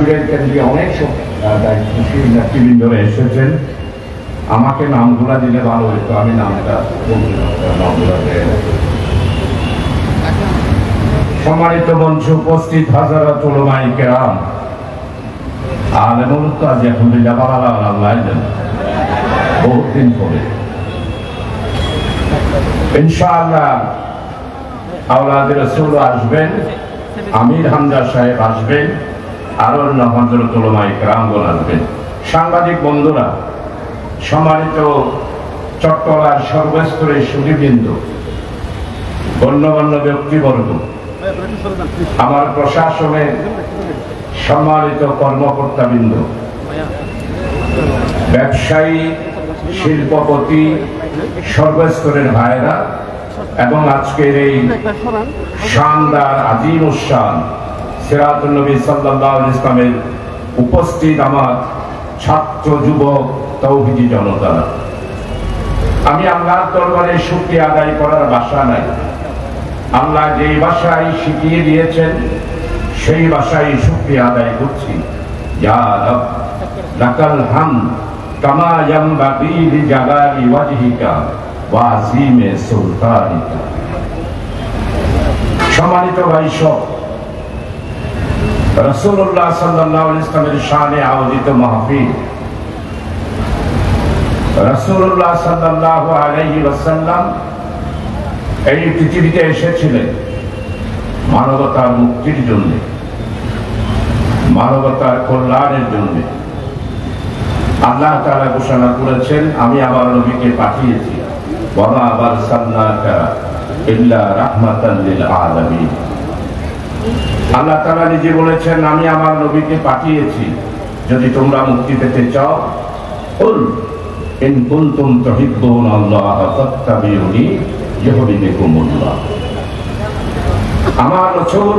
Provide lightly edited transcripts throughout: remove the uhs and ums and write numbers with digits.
শিবিরের কেন্দ্রীয় অনেক দায়িত্বশীল নেতৃবৃন্দ এসেছেন। আমাকে নামগুলা দিলে ভালো হইতো, আমি নামটা সম্মানিত মঞ্চে উপস্থিত হাজারা উলামায়ে কেরাম, আলেমুল তো আজ আলহামদুলিল্লাহ ভালো আল্লাহ বহুত দিন পরে ইনশাআল্লাহ আওলাদে রাসূল আসবেন, আমির হামজা সাহেব আসবেন, আরো হযরত উলামায়ে কেরামগণ আসবেন। সাংবাদিক বন্ধুরা, সম্মানিত চট্টলার সর্বস্তরের সুধীবৃন্দ, গণ্যমান্য ব্যক্তিবর্গ, আমার প্রশাসনের সম্মানিত কর্মকর্তাবৃন্দ, ব্যবসায়ী, শিল্পপতি, সর্বস্তরের ভাইরা এবং আজকের এই শানদার আজিম উশান সিরাতুন নবী সাল্লাল্লাহু আলাইহি ওয়াসাল্লামের উপস্থিত আমার ছাত্র যুবক তৌহিদি জনতা, আমি আল্লাহর দরবারে শুকরিয়া আদায় করার ভাষা নাই। আল্লাহ যেই ভাষায় শিখিয়ে দিয়েছেন সেই ভাষায় শুকরিয়া আদায় করছি। ইয়া রব লাকাল হামদ কামা ইয়ামবাগি লিজালালি ওয়াজহিকা ওয়া আযীমি সুলতানিকা। সম্মানিত ভাই সব, রাসূলুল্লাহ সাল্লাল্লাহু আলাইহি ওয়াসাল্লামের শানে আয়োজিত মাহফিল, রাসূলুল্লাহ সাল্লাল্লাহু আলাইহি ওয়াসাল্লাম এই পৃথিবীতে এসেছিলেন মানবতার মুক্তির জন্য, মানবতার কল্যাণের জন্য। আল্লাহ তাআলা ঘোষণা করেছেন, আমি আমার নবীকে পাঠিয়েছি, ওয়া মা আরসালনাকা ইল্লা রাহমাতাল লিল আলামিন। আল্লাহ তাআলা নিজে বলেছেন, আমি আমার নবীকে পাঠিয়েছি যদি তোমরা মুক্তি পেতে চাও, কুল ইন কুনতুম তুহিব্বুনাল্লাহ ফাত্তাবিউনি ইউহিব্বুকুমুল্লাহ। আমার রাসূল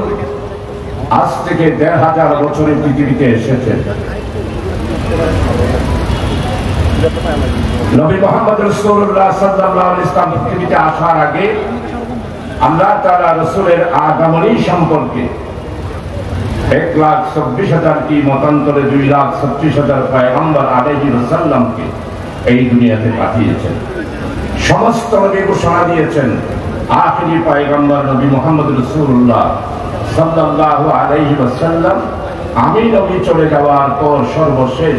আজ থেকে ১৫০০ বছরের পৃথিবীতে এসেছেন। নবী মুহাম্মদ রাসূলুল্লাহ সাল্লাল্লাহু আলাইহি ওয়াসাল্লাম পৃথিবীতে আসার আগে আল্লাহ তাআলা রাসূলের আগমনী সম্পর্কে ১,২৬,০০০ কি মতান্তরে ২,৩৬,০০০ পয়গম্বর আলাইহিস সালামকে এই দুনিয়াতে পাঠিয়েছেন। সমস্ত নবী ঘোষণা দিয়েছেন, আখিরি পয়গম্বর নবী মুহাম্মদ রাসূলুল্লাহ সাল্লাল্লাহু আলাইহি ওয়াসাল্লাম আমি নবী চলে যাওয়ার পর সর্বশেষ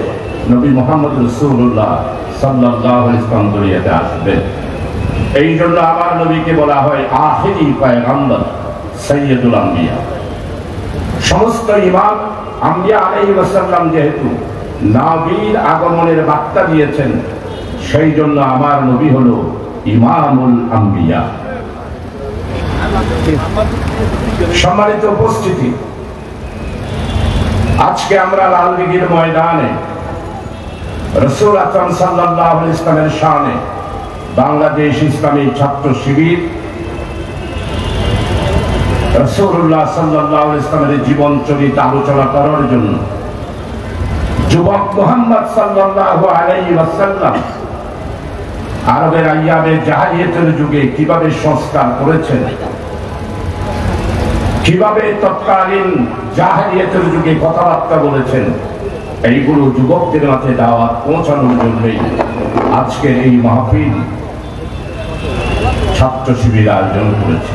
নবী মুহাম্মদ রাসূলুল্লাহ সাল্লাল্লাহু আলাইহি ওয়াসাল্লাম দুনিয়াতে আসবেন। এই জন্য আমার নবীকে বলা হয় আখিরি পয়গম্বর, সাইয়্যিদুল আম্বিয়া। সমস্ত ইমাম আম্বিয়া আলাইহিস সালাম যেহেতু নবীর আগমনের বার্তা দিয়েছেন, সেই জন্য আমার নবী হলো ইমামুল আম্বিয়া। সম্মানিত উপস্থিতি, আজকে আমরা লালদিঘির ময়দানে রাসূল আকরাম সাল্লাল্লাহু আলাইহি ওয়াসাল্লামের শানে বাংলাদেশ ইসলামী ছাত্র শিবির রাসূলুল্লাহ সাল্লাল্লাহু আলাইহি ওয়াসাল্লামের জীবন চরিত্র আলোচনা করার জন্য যুবক মুহাম্মদ সাল্লাল্লাহু আলাইহি ওয়াসাল্লাম আরবের আইয়ামে জাহিলিয়াতের যুগে কিভাবে সংস্কার করেছেন, কিভাবে তৎকালীন জাহিলিয়াতের যুগে কথাবার্তা বলেছেন, এইগুলো যুবকদের মাঝে দাওয়াত পৌঁছানোর জন্যই আজকের এই মাহফিল ছাত্র শিবির আয়োজন করেছে।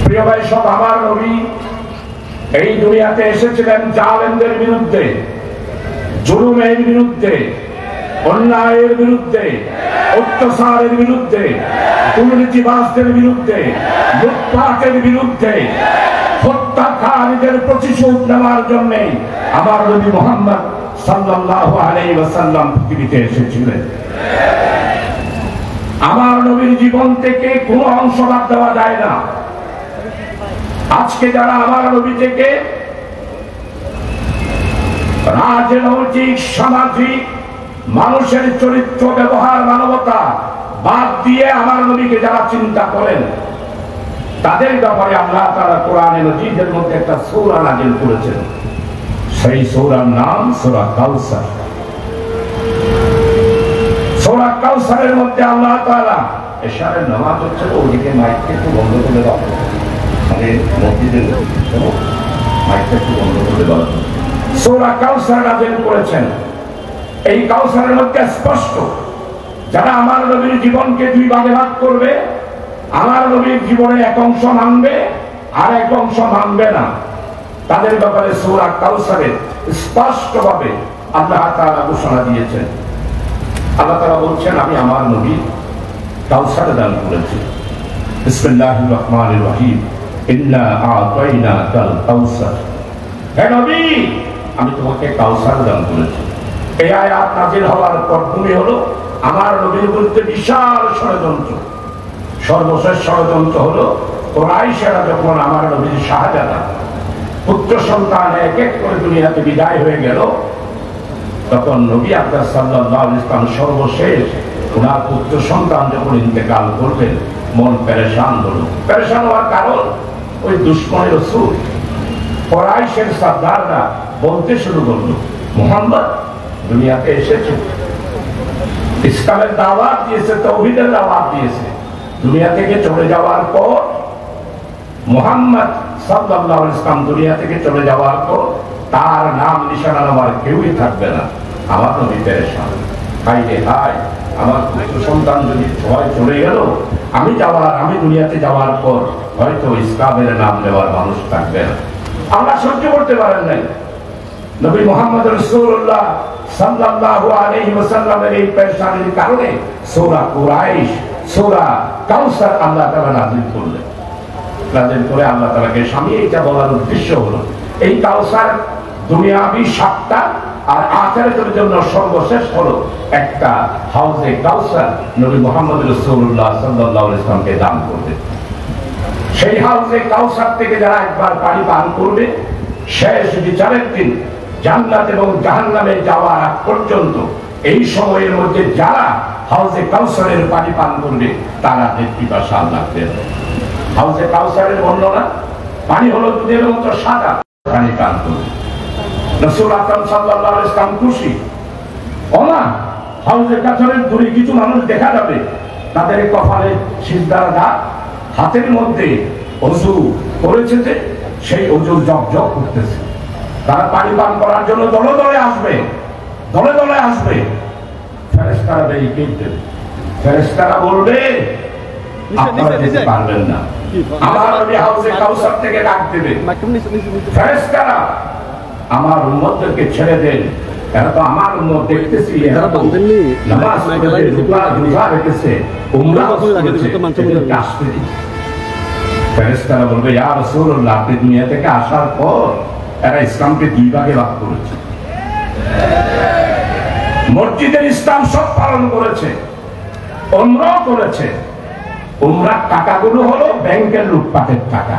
প্রিয় ভাই সব, আমার নবী এই দুনিয়াতে এসেছিলেন জালেমদের বিরুদ্ধে, জুলুমের বিরুদ্ধে, অন্যায়ের বিরুদ্ধে, অত্যাচারের বিরুদ্ধে, দুর্নীতিবাজদের বিরুদ্ধে, লুটপাটের বিরুদ্ধে, হত্যাকারীদের প্রতিশোধ নেওয়ার জন্য আমার নবী মুহাম্মদ সাল্লাল্লাহু আলাইহি ওয়াসাল্লাম পৃথিবীতে এসেছিলেন। আমার নবীর জীবন থেকে কোনো অংশ বাদ দেওয়া যায় না। আজকে যারা আমার নবী থেকে রাজনৈতিক, সামাজিক, মানুষের চরিত্র, ব্যবহার, মানবতা বাদ দিয়ে আমার নবীকে যারা চিন্তা করেন, তাদের ব্যাপারে আল্লাহ তাআলা কোরআনে মাজিদের মধ্যে একটা সূরা নাযিল করেছেন। সেই সূরার নাম সূরা কাউসার। সূরা কাউসারের মধ্যে আল্লাহ তাআলা এশারের নামাজ হচ্ছে, ওদিকে মাইককে একটু বন্ধ করে দাও, মানে মসজিদের মাইকটা একটু বন্ধ করে দেওয়া। সূরা কাউসার নাযিল করেছেন। এই কাউসারের মধ্যে স্পষ্ট যারা আমার নবীর জীবনকে দুই ভাগে ভাগ করবে, আমার নবীর জীবনে এক অংশ মানবে আর এক অংশ মানবে না, তাদের ব্যাপারে সূরা কাউসারে স্পষ্টভাবে আল্লাহ তাআলা ঘোষণা দিয়েছেন। আল্লাহ তাআলা বলছেন, আমি আমার নবী কাউসার দান করেছি। বিসমিল্লাহির রহমানির রহিম, ইন্না আ'তাইনাকাল কাউসার। হে নবী, আমি তোমাকে কাউসার দান করেছি। এই আয়াত নাযিল হওয়ার পটভূমি হলো আমার নবীর বিরুদ্ধে বিশাল ষড়যন্ত্র। সর্বশেষ ষড়যন্ত্র হলো কুরাইশরা যখন আমার নবীর শাহজাদা পুত্র সন্তান এক এক করে দুনিয়াতে বিদায় হয়ে গেল, তখন নবী আকরাম সাল্লাল্লাহু আলাইহি ওয়াসাল্লাম সর্বশেষ ওনার পুত্র সন্তান যখন ইন্তেকাল করবেন, মন পেরেশান হলো। পেরেশান হওয়ার কারণ ওই দুশমনের রাসূল কুরাইশের সর্দাররা বলতে শুরু করলো, মুহাম্মদ দুনিয়াতে এসেছে, ইসলামের দাওয়াত দিয়েছে, তাওহীদের দাওয়াত দিয়েছে, দুনিয়া থেকে চলে যাওয়ার পর মুহাম্মদ সাল্লাল্লাহু আলাইহি ওয়াসাল্লাম দুনিয়া থেকে চলে যাওয়ার পর তার নাম নিশানা নেওয়ার কেউই থাকবে না। আমার নবী পেরেশান, হাই রে হাই, আমার পুত্র সন্তান যদি সবাই চলে গেল, আমি দুনিয়াতে যাওয়ার পর হয়তো ইসলামের নাম নেওয়ার মানুষ থাকবে না। আমরা সহ্য করতে পারেন নাই। নবী মুহাম্মদ রাসূলুল্লাহ সাল্লাল্লাহু আলাইহি ওয়াসাল্লামের এই পেরেশানির কারণে সূরা কুরাইশ, সূরা কাউসার আল্লাহ তাআলা নাযিল করলেন। নাযিল করে আল্লাহ তাআলাকে স্বামী এটা বলার উদ্দেশ্য হলো এই কাউসার দুনিয়াবি সাতটা আর আখিরাতের জন্য সর্বশেষ হলো একটা হাউজে কাউসার নবী মুহাম্মদ রাসূলুল্লাহ সাল্লাল্লাহু আলাইহি ওয়াসাল্লামকে দান করবে। সেই হাউজে কাউসার থেকে যারা একবার পানি পান করবে, শেষ বিচারের দিন জান্নাত এবং জাহান্নামে যাওয়ার আগ পর্যন্ত এই সময়ের মধ্যে যারা হাউজে কাউসারের পানি পান করবে তারা পিপাসা লাগবে। হাউজে কাউসারের বর্ণনা, পানি হলো দুধের মতো সাদা, পানি পান করবে। রাসূল আকরাম সাল্লাল্লাহু আলাইহি ওয়াসাল্লাম খুশি। ওমা হাউজে কাউসারের দূরে কিছু মানুষ দেখা যাবে, তাদের কপালে সিজদার দাগ, হাতের মধ্যে ওযু করেছে যে সেই ওযু জপজপ করতেছে। তারা পানি পান করার জন্য দলে দলে আসবে, দলে দলে আসবে। ফেরেশতারা বেরিয়ে দেবে। ফেরেশতারা বলবে, আপনারা যেতে পারবেন না। আমার নবী হাউজে কাউসার থেকে ডাক দেবে, ফেরেশতারা আমার উম্মতদেরকে ছেড়ে দেন, এরা তো আমার উম্মত, দেখতেছি এরা তো নামাজ পড়ে রোজা রেখেছে, উমরা করেছে, এদেরকে আসতে দিন। ফেরেশতারা বলবে, ইয়া রাসূলুল্লাহ, আপনি দুনিয়া থেকে আসার পর এরা ইসলামকে দুই ভাগে ভাগ করেছে। মসজিদের ইসলাম সব পালন করেছে, উমরাও করেছে। উমরার টাকাগুলো হলো ব্যাংকের লুটপাটের টাকা,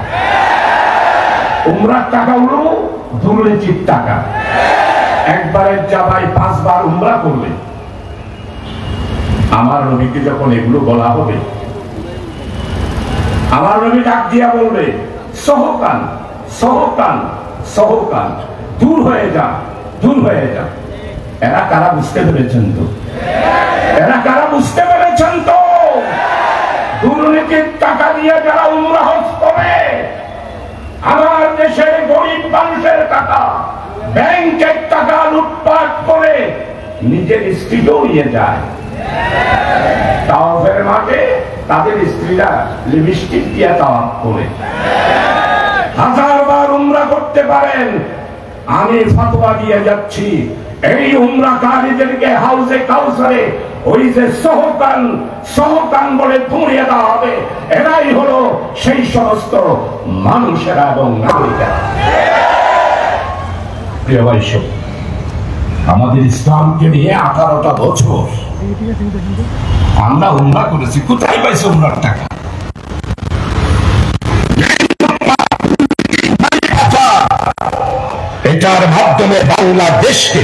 উমরার টাকাগুলো দুর্নীতির টাকা। একবারের জামাই 5 বার উমরা করবে। আমার নবীকে যখন এগুলো বলা হবে, আমার নবী ডাক দিয়া বলবে, সহকান সহকান সহকান, দূর হয়ে যা, দূর হয়ে যা। এরা কারা বুঝতে পেরেছেন তো? এরা কারা বুঝতে পেরেছেন তো? দুর্নীতির টাকা দিয়ে যারা উমরা হজ করে, আমার দেশের গরিব মানুষের টাকা, ব্যাংকের টাকা লুটপাট করে নিজের স্ত্রীকেও নিয়ে যায়। তাওয়াফের মাঠে তাদের স্ত্রীরা লিপস্টিক দিয়ে তাওয়াফ করে। 1000 বার উমরা করতে পারেন, আমি ফতোয়া দিয়ে যাচ্ছি, এই উমরাকারীদেরকে হাউজে কাউসারে ওই যে সহকান সহকান বলে ধরিয়ে দেওয়া হবে। এরাই হলো সেই সমস্ত মানুষেরা এবং নারীরা। প্রিয় ভাই, আমাদের ইসলামকে নিয়ে 18টা বছর আমরা উমরা করেছি। কোথায় পাইছে উমরার টাকা? এটার মাধ্যমে বাংলাদেশকে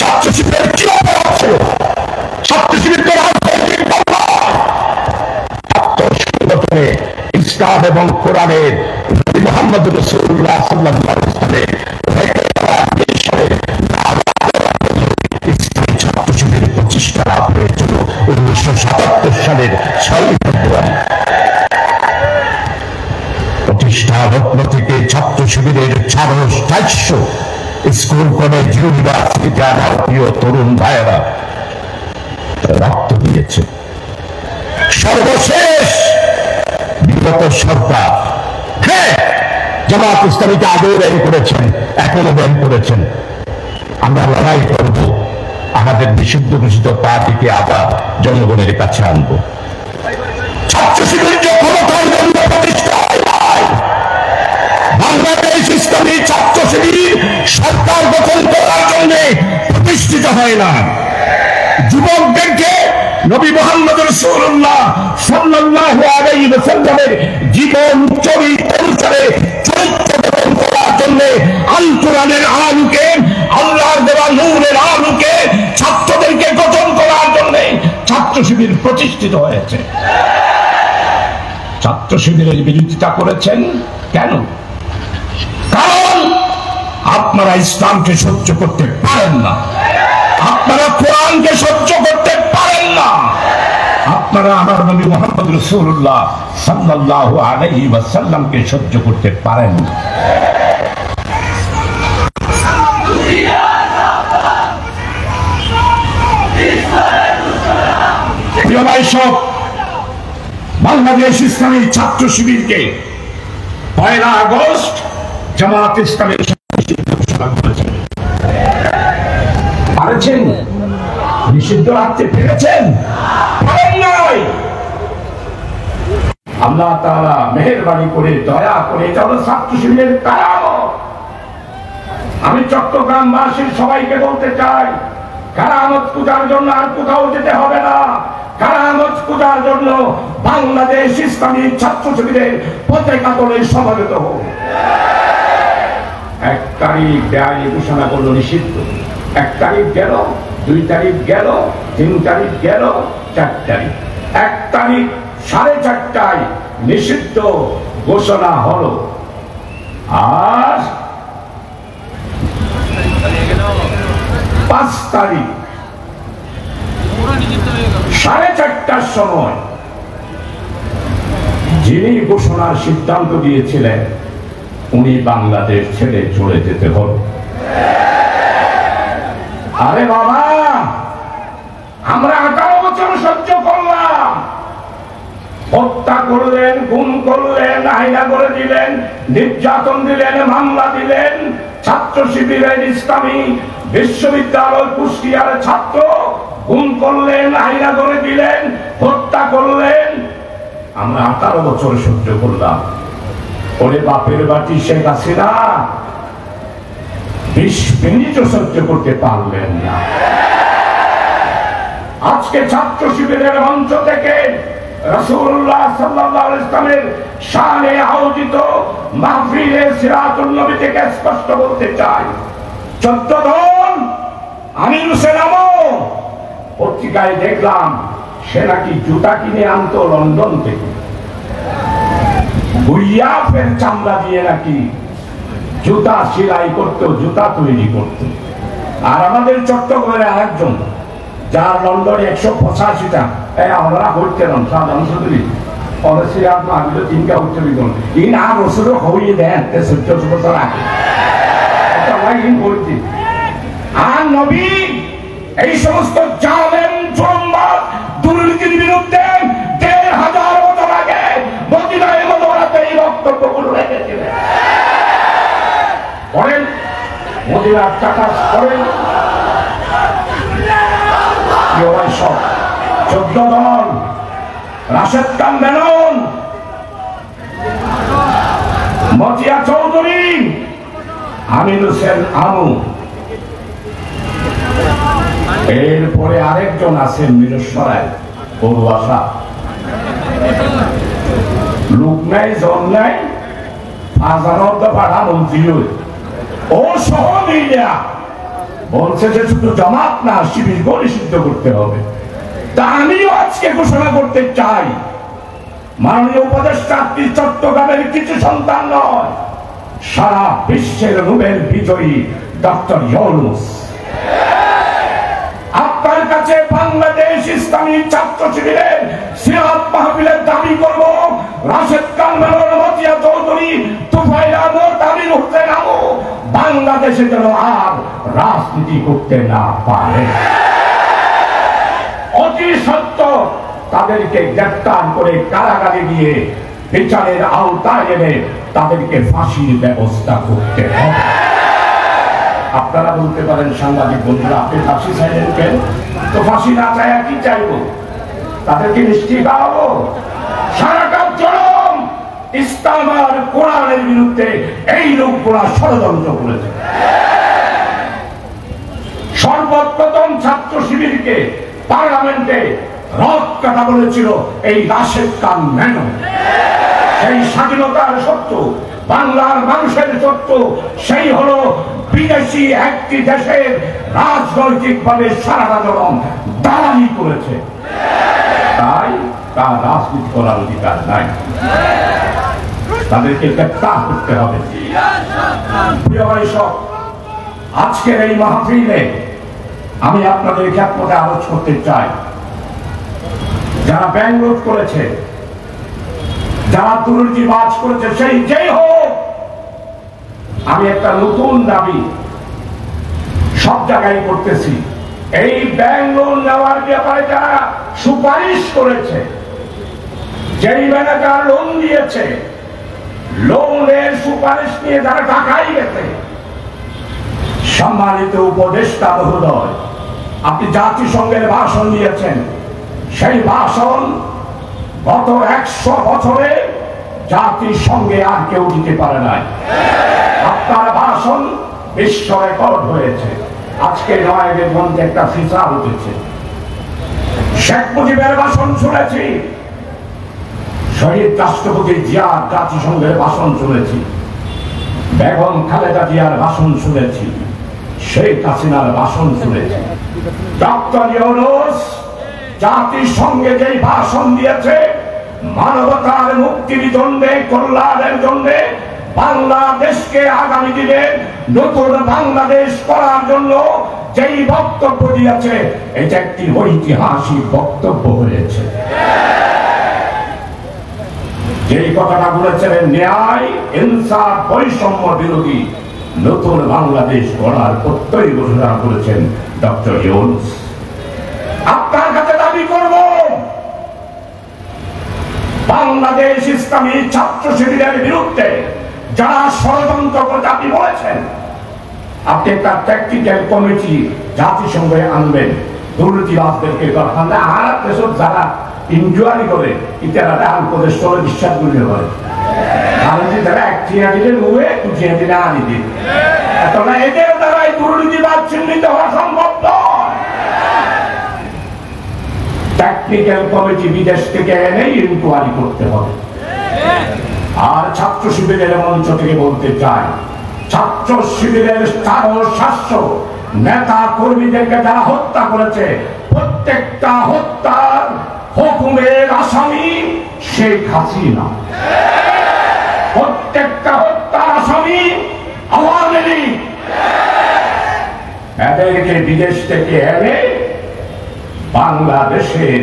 ছাত্র শিবিরের কি অপরাধ ছিল? ছাত্র শিবিরকে সংগঠনে ইসলাম এবং কোরআনের মুহাম্মদ রাসূলুল্লাহ সাল্লাল্লাহু আলাইহি ওয়াসাল্লামের ছাত্র শিবিরের প্রতিষ্ঠা লাভ হয়েছিল। 1977 সালের 6 ফেব্রুয়ারি প্রতিষ্ঠা লগ্ন থেকে ছাত্র শিবিরের 400 স্কুল কলেজ ইউনিভার্সিটিতে আমার প্রিয় তরুণ ভাইয়েরা রক্ত দিয়েছে। সর্বশেষ বিগত সরকার জামাত ইসলামীকে আগেও ব্যান করেছেন, এখনো ব্যান করেছেন। আমরা লড়াই করব, আমাদের নিষিদ্ধ ঘোষিত পার্টিকে আবার জনগণের কাছে আনব। ছাত্র শিবির যে ক্ষমতার জন্য প্রতিষ্ঠা হয়, বাংলাদেশ ইসলামী ছাত্র শিবির সরকার গঠন করার জন্য প্রতিষ্ঠিত হয় না। যুবকদেরকে নবী মুহাম্মদ রাসূলুল্লাহ সাল্লাল্লাহু আলাইহি ওয়াসাল্লামের জীবন চরিত্র অনুসারে চরিত্র গঠন করার জন্য আল কোরআনের আলোকে, আল্লাহর দেওয়া নূরের আলোকে ছাত্রদেরকে গঠন করার জন্য ছাত্র শিবির প্রতিষ্ঠিত হয়েছে। ছাত্র শিবিরের বিরোধিতা করেছেন কেন? কারণ আপনারা ইসলামকে সহ্য করতে পারেন না, আপনারা কোরআনকে সহ্য করতে পারেন না, আপনারা আমার নবী মুহাম্মদ রাসূলুল্লাহ সাল্লাল্লাহু আলাইহি ওয়াসাল্লামকে সহ্য করতে পারেন না। প্রিয় ভাই সব, বাংলাদেশ ইসলামী ছাত্র শিবিরকে 1 আগস্ট জামাত ইসলামী ঘোষণা করেছেন। পারেছেন? নিষিদ্ধ রাখতে পেরেছেন? আল্লাহ তাআলা মেহেরবানি করে, দয়া করে, এটা হলো ছাত্র শিবিরের কারামত। আমি চট্টগ্রামবাসীর সবাইকে বলতে চাই, কারামত পূজার জন্য আর কোথাও যেতে হবে না। কারামত পূজার জন্য বাংলাদেশ ইসলামী ছাত্র শিবিরের পতাকা তলে সমবেত হোক। 1 তারিখ দেয়ালি ঘোষণা করলো নিষিদ্ধ, 1 তারিখ গেল, 2 তারিখ গেল, 3 তারিখ গেল, 4 তারিখ। 1 তারিখ 4:30টায় নিষিদ্ধ ঘোষণা হলো। আর 5 তারিখ 4:30টার সময় যিনি ঘোষণার সিদ্ধান্ত দিয়েছিলেন উনি বাংলাদেশ ছেড়ে চলে যেতে হবে। আরে বাবা, আমরা 18 বছর সহ্য করলাম, হত্যা করলেন, গুম করলেন, আইনা করে দিলেন, নির্যাতন দিলেন, মামলা দিলেন। ছাত্র শিবিরের ইসলামী বিশ্ববিদ্যালয় কুষ্টিয়ার ছাত্র গুম করলেন, আইনা করে দিলেন, হত্যা করলেন। আমরা 18 বছর সহ্য করলাম। ওরে বাপের বাটি শেখ হাসিনা 20 মিনিট সহ্য করতে পারলেন না। আজকে ছাত্র শিবিরের মঞ্চ থেকে রাসূলুল্লাহ সাল্লাল্লাহু আলাইহি ওয়াসাল্লামের শানে আয়োজিত মাহফিলে সিরাতুন নবী থেকে স্পষ্ট বলতে চাই, 14 জন আমির হোসেন আমো পত্রিকায় দেখলাম সে নাকি জুতা কিনে আনতো লন্ডন থেকে, গুইয়াফের চামড়া দিয়ে নাকি জুতা সেলাই করতো, জুতা তৈরি করতো। আর আমাদের চট্টগ্রামের আরেকজন, যার লন্ডনে 185টা আমরা হইতে নাম সাধারণ চৌধুরী অবশ্যই আপনার আমি তো 3টা উচ্চবি করুন ই না রসুরও হইয়ে দেন 14 বছর আগে করছি। আর নবী এই সমস্ত জালেম জুলুমবাজ দুর্নীতির বিরুদ্ধে 1500 বছর আগে মদিনায় মুনাওয়ারাতে এই বক্তব্যগুলো রেখেছিলেন। করেন মদিনার চাকাস করেন। 14 দল, রাশেদ খান মেনন, মতিয়া চৌধুরী, আমির হোসেন আমু, এরপরে আরেকজন আছেন মিরসরাই পড়ুয়াশা, লোক নাই, জন নাই, হাজার পাড়া মন্ত্রী ও সহ মিলিয়া বলছে যে শুধু জামাত না, শিবিরকেও নিষিদ্ধ করতে হবে। তা আমিও আজকে ঘোষণা করতে চাই, মাননীয় উপদেষ্টা চট্টগ্রামের কিছু সন্তান নয়, সারা বিশ্বের নোবেল বিজয়ী ডক্টর ইউনূস আপনার কাছে বাংলাদেশ ইসলামী ছাত্র শিবিরের সিরাত মাহফিলের দাবি করব, রাশেদ খান, মতিয়া চৌধুরী, তুফাইল আহমদ, আমির হোসেন আমু বাংলাদেশে যেন আর রাজনীতি করতে না পারে। অতি সত্য তাদেরকে গ্রেফতার করে কারাগারে গিয়ে বিচারের আওতায় এনে তাদেরকে ফাঁসির ব্যবস্থা করতে হবে। আপনারা বলতে পারেন, সাংবাদিক বন্ধুরা, আপনি ফাঁসি চাইলেন কেন? তো ফাঁসি না চায় কি চাইবো? তাদেরকে মিষ্টি খাওয়াবো? সারাটা জনম ইসলাম আর কোরআনের বিরুদ্ধে এই লোকগুলা ষড়যন্ত্র করেছে। সর্বপ্রথম ছাত্র শিবিরকে পার্লামেন্টে রথ কাটা বলেছিল এই রাশেদ খান মেনন। সেই স্বাধীনতার সত্য, বাংলার মানুষের সত্য, সেই হলো বিদেশি একটি দেশের রাজনৈতিক ভাবে সারাটা জনম দালালি করেছে, তাই তার রাজনীতি করার অধিকার নাই। তাদেরকে গ্রেফতার করতে হবে। প্রিয় ভাই সব, আজকের এই মাহফিলে আমি আপনাদের খেদমতে আলোচ করতে চাই, যারা ব্যাংক লুট করেছে, যারা দুর্নীতিবাজ করেছে, সেই যেই হোক, আমি একটা নতুন দাবি সব জায়গায় করতেছি। এই ব্যাংক লোন নেওয়ার ব্যাপারে যারা সুপারিশ করেছে, যেই ম্যানেজার লোন দিয়েছে, লোনের সুপারিশ নিয়ে যারা ঢাকায় গেছে, সম্মানিত উপদেষ্টা মহোদয়, আপনি জাতিসংঘের ভাষণ দিয়েছেন। সেই ভাষণ গত 100 বছরে জাতিসংঘে আর কেউ দিতে পারে নাই। আপনার ভাষণ বিশ্ব রেকর্ড হয়েছে। আজকে নয়াগের মধ্যে একটা ফিচার উঠেছে। শেখ মুজিবের ভাষণ শুনেছি, শহীদ রাষ্ট্রপতি জিয়ার জাতিসংঘের ভাষণ শুনেছি, বেগম খালেদা জিয়ার ভাষণ শুনেছি, শেখ হাসিনার ভাষণ শুনেছি। ডক্টর ইউনূস জাতিসংঘে যে ভাষণ দিয়েছে, মানবতার মুক্তির জন্য, কল্যাণের জন্য, বাংলাদেশকে আগামী দিনে নতুন বাংলাদেশ করার জন্য যেই বক্তব্য দিয়েছে, এটা একটি ঐতিহাসিক বক্তব্য হয়েছে। যেই কথাটা বলেছেন, ন্যায়, ইনসাফ, বৈষম্য বিরোধী নতুন বাংলাদেশ গড়ার প্রত্যয় ঘোষণা করেছেন ডক্টর ইউনূস। আপনার কাছে দাবি করব, বাংলাদেশ ইসলামী ছাত্র শিবিরের বিরুদ্ধে যারা ষড়যন্ত্র করে, আপনি বলেছেন আপনি একটা প্র্যাকটিক্যাল কমিটি জাতিসংঘে আনবেন, দুর্নীতিবাজদেরকে আর দেশের যারা ইনকোয়ারি করে ইত্যাদি উপদেশ করে বিশ্বাস করতে পারে, কারণ তারা একটিয়া দিলে নুয়ে দুটিয়া দিলে আনি দিন, এতটা এদের দ্বারাই দুর্নীতিবাদ চিহ্নিত হওয়া সম্ভব নয়। টেকনিক্যাল কমিটি বিদেশ থেকে এনে ইনকোয়ারি করতে হবে। আর ছাত্র শিবিরের মঞ্চ থেকে বলতে চাই, ছাত্র শিবিরের 700 নেতা কর্মীদেরকে যারা হত্যা করেছে, প্রত্যেকটা হত্যার হুকুমের আসামি শেখ হাসিনা, প্রত্যেকটা হত্যার আসামি আওয়ামী লীগ। এদেরকে বিদেশ থেকে এনে বাংলাদেশের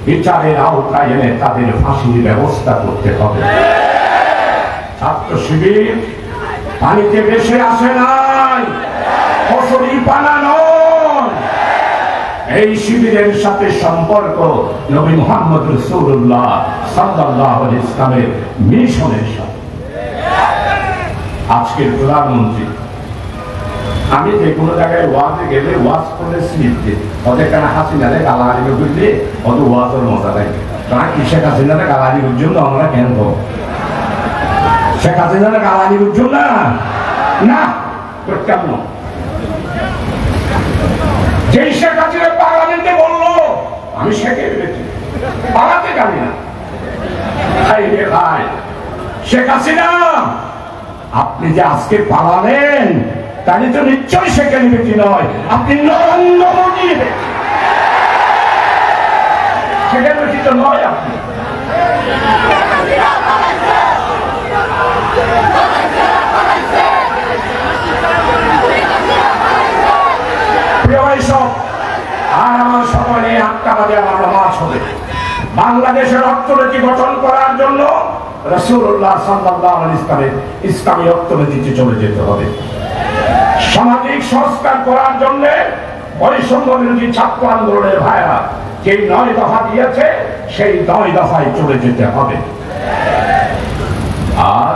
বিচারের আওতায় এনে তাদের ফাঁসির ব্যবস্থা করতে হবে। ছাত্র শিবির পানিতে ভেসে আসে নাই, ফসলি পানা নয়। এই শিবিরের সাথে সম্পর্ক নবী মুহাম্মদ রাসূলুল্লাহ সাল্লাল্লাহু আলাইহি ওয়াসাল্লামের মিশনের সাথে। আজকের প্রধানমন্ত্রী, আমি যে কোনো জায়গায় ওয়াজে গেলে ওয়াজ করে স্লিপ দিই, ওদের কেন হাসিনারে গালাগালি বুঝলে অত ওয়াজের মজা দেয়। তারা কি শেখ হাসিনারে গালাগালি বুঝছেন তো আমরা কেন তো শেখ হাসিনারে গালাগালি বুঝছেন না, না কেন? যেই শেখ হাসিনা পার্লামেন্টে বললো আমি শেখে ফেলেছি, পালাতে জানি না। ভাই শেখ হাসিনা, আপনি যে আজকে পালালেন, তাহলে তো নিশ্চয়ই শেখের ব্যক্তি নয়, আপনি নরেন্দ্র মোদী শেখের ব্যক্তি তো নয়। আপনি প্রিয় ভাই সব, আর আমার সময় বাংলাদেশের অর্থনীতি গঠন করার জন্য রাসূলুল্লাহ সাল্লাল্লাহু আলাইহি ওয়াসাল্লামের ইসলামী অর্থনীতিতে চলে যেতে হবে। সামাজিক সংস্কার করার জন্য বৈষম্য বিরোধী ছাত্র আন্দোলনের ভাইরা যে 9 দফা দিয়েছে সেই 9 দফায় চলে যেতে হবে। আর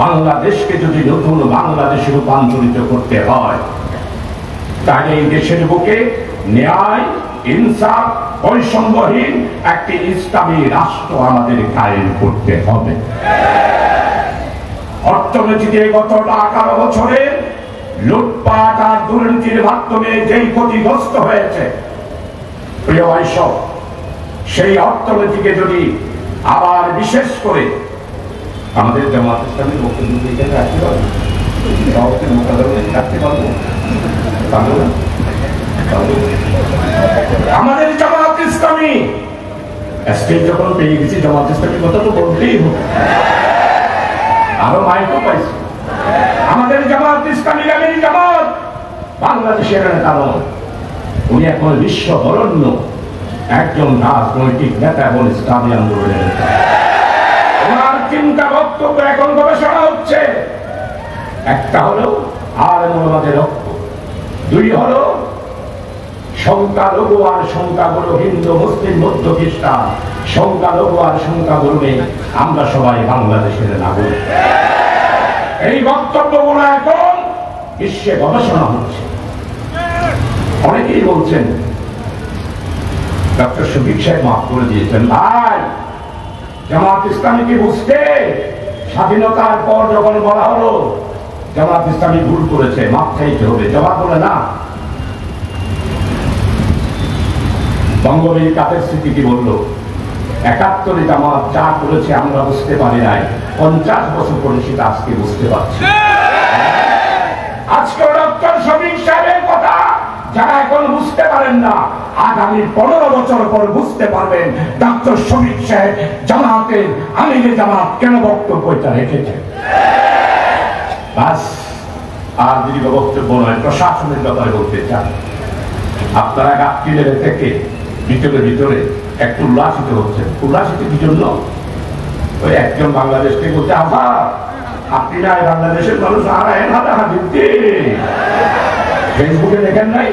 বাংলাদেশকে যদি নতুন বাংলাদেশে রূপান্তরিত করতে হয় তাহলে এই দেশের বুকে ন্যায়, ইনসাফ, বৈষম্যহীন একটি ইসলামী রাষ্ট্র আমাদের কায়েম করতে হবে। অর্থনীতিতে গত 18 বছরে লুটপাট আর দুর্নীতির মাধ্যমে যেই ক্ষতিগ্রস্ত হয়েছে, প্রিয় ভাইসব, সেই অর্থনীতিকে যদি আবার বিশেষ করে আমাদের জামাত ইসলামীর বক্তব্য রাখতে পারবো, রাখতে পারবো, আমাদের জামাত ইসলামী স্টেজ যখন পেয়ে গেছি, জামাত ইসলামীর কথা তো বলতেই হবে, আরো মাইকও পাইছি। আমাদের জামাত ইসলামী আমির জামাত বাংলাদেশের নেতা নয়, উনি এখন বিশ্ব বরণ্য একজন রাজনৈতিক নেতা এবং ইসলামী আন্দোলনের নেতা। ওনার চিন্তা বক্তব্য এখন গবেষণা হচ্ছে। একটা হলো আলেমুল উলামাদের রক্ত, 2 হলো সংখ্যালঘু আর সংখ্যাগুরু, হিন্দু, মুসলিম, বৌদ্ধ, খ্রিস্টান, সংখ্যালঘু আর সংখ্যাগুরু নেই, আমরা সবাই বাংলাদেশের নাগরিক। এই বক্তব্যগুলো এখন বিশ্বে গবেষণা হচ্ছে। অনেকেই বলছেন, ডক্টর শফিক সাহেব মাফ করে দিয়েছেন, ভাই জামাত ইসলামীকে বুঝতে স্বাধীনতার পর যখন বলা হলো জামাত ইসলামী ভুল করেছে, মাপ চাইতে হবে, জবাব বলে না। বঙ্গবীর কাদের স্মৃতি কি বললো, 71 জামাত যা করেছে আমরা বুঝতে পারি নাই, 50 বছর পরে সেটা আজকে বুঝতে পারছি। আজকে ডক্টর শফিক সাহেবের কথা যারা এখন বুঝতে পারেন না, আগামী 15 বছর পর বুঝতে পারবেন ডক্টর শফিক সাহেব জামাতের আমিরে জামাত কেন বক্তব্যটা রেখেছে। বাস, আর দীর্ঘ বক্তব্য নয়, প্রশাসনের ব্যাপারে বলতে চান। আপনারা গাছটি লেগে থেকে ভিতরে একটু উল্লাসিত হচ্ছেন। উল্লাসিত কি জন্য? ওই একজন বাংলাদেশ থেকে বলছে, আভা আপনি না বাংলাদেশের মানুষ, আর ফেসবুকে দেখেন নাই,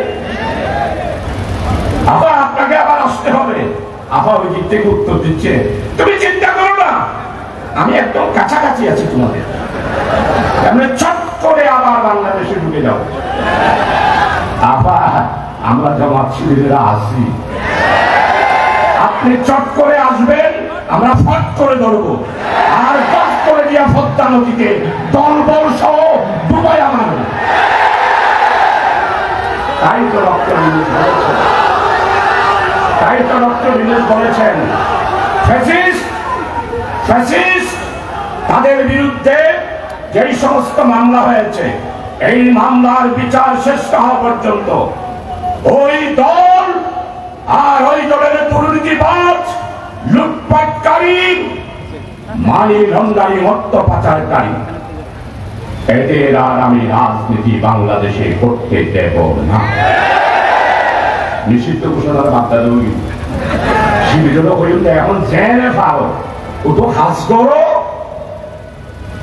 আবার আপনাকে আবার আসতে হবে। আবার ওই দিক থেকে উত্তর দিচ্ছে, তুমি চিন্তা করো না, আমি একদম কাছাকাছি আছি তোমাদের, চট করে আবার বাংলাদেশে ঢুকে যাও। আবার আমরা জামাত শিবিরেরা আসি, আপনি চট করে আসবেন, আমরা ফট করে ধরবো, আর ফট করে দিয়া পদ্মা নদীতে দলবল সহ ডুবাই আমার। তাই তো ডক্টর ইউনূস বলেছেন, তাই তো ডক্টর ইউনূস বলেছেন, ফ্যাসিস্ট তাদের বিরুদ্ধে যেই সমস্ত মামলা হয়েছে, এই মামলার বিচার শেষ হওয়া পর্যন্ত ওই দল আর ওই দলের দুর্নীতিবাজ, লুটপাটকারী, মানি লন্ডারি, অর্থ পাচারকারী, এদের আর আমি রাজনীতি বাংলাদেশে করতে দেব না। নিষিদ্ধ ঘোষণার বার্তা দেবই শিবির হইলে এখন জেনে পাও, ও তো কাজ করো,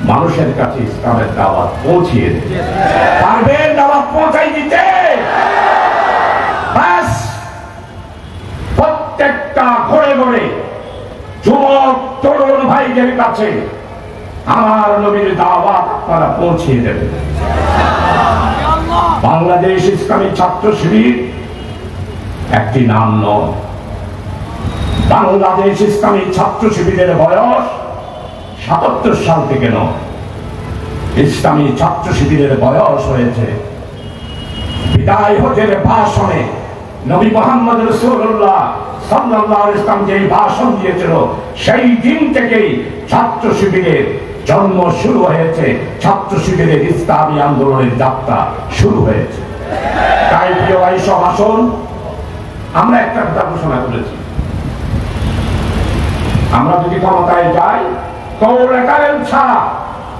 মানুষের কাছে ইসলামের দাওয়াত পৌঁছিয়ে দিতে পারবেন, দাওয়াত পৌঁছাই দিতে। বাস, প্রত্যেকটা ঘরে ঘরে যুবক তরুণ ভাইদের কাছে আমার নবীর দাওয়াত আপনারা পৌঁছিয়ে দেবেন। বাংলাদেশ ইসলামী ছাত্র শিবির একটি নাম নয়, বাংলাদেশ ইসলামী ছাত্র শিবিরের বয়স ৭৭ সাল থেকে নয়, ইসলামী ছাত্র শিবিরের বয়স হয়েছে বিদায় হজের ভাষণে নবী মুহাম্মদ রাসূলুল্লাহ সাল্লাল্লাহু আলাইহি ওয়াসাল্লাম যে ভাষণ দিয়েছিল, সেই দিন থেকেই ছাত্র শিবিরের জন্ম শুরু হয়েছে, ছাত্র শিবিরের ইসলামী আন্দোলনের যাত্রা শুরু হয়েছে। তাই প্রিয় ভাই সব আসুন, আমরা একটা কথা ঘোষণা করেছি, আমরা যদি ক্ষমতায় যাই, কৌলাকারের ছাড়া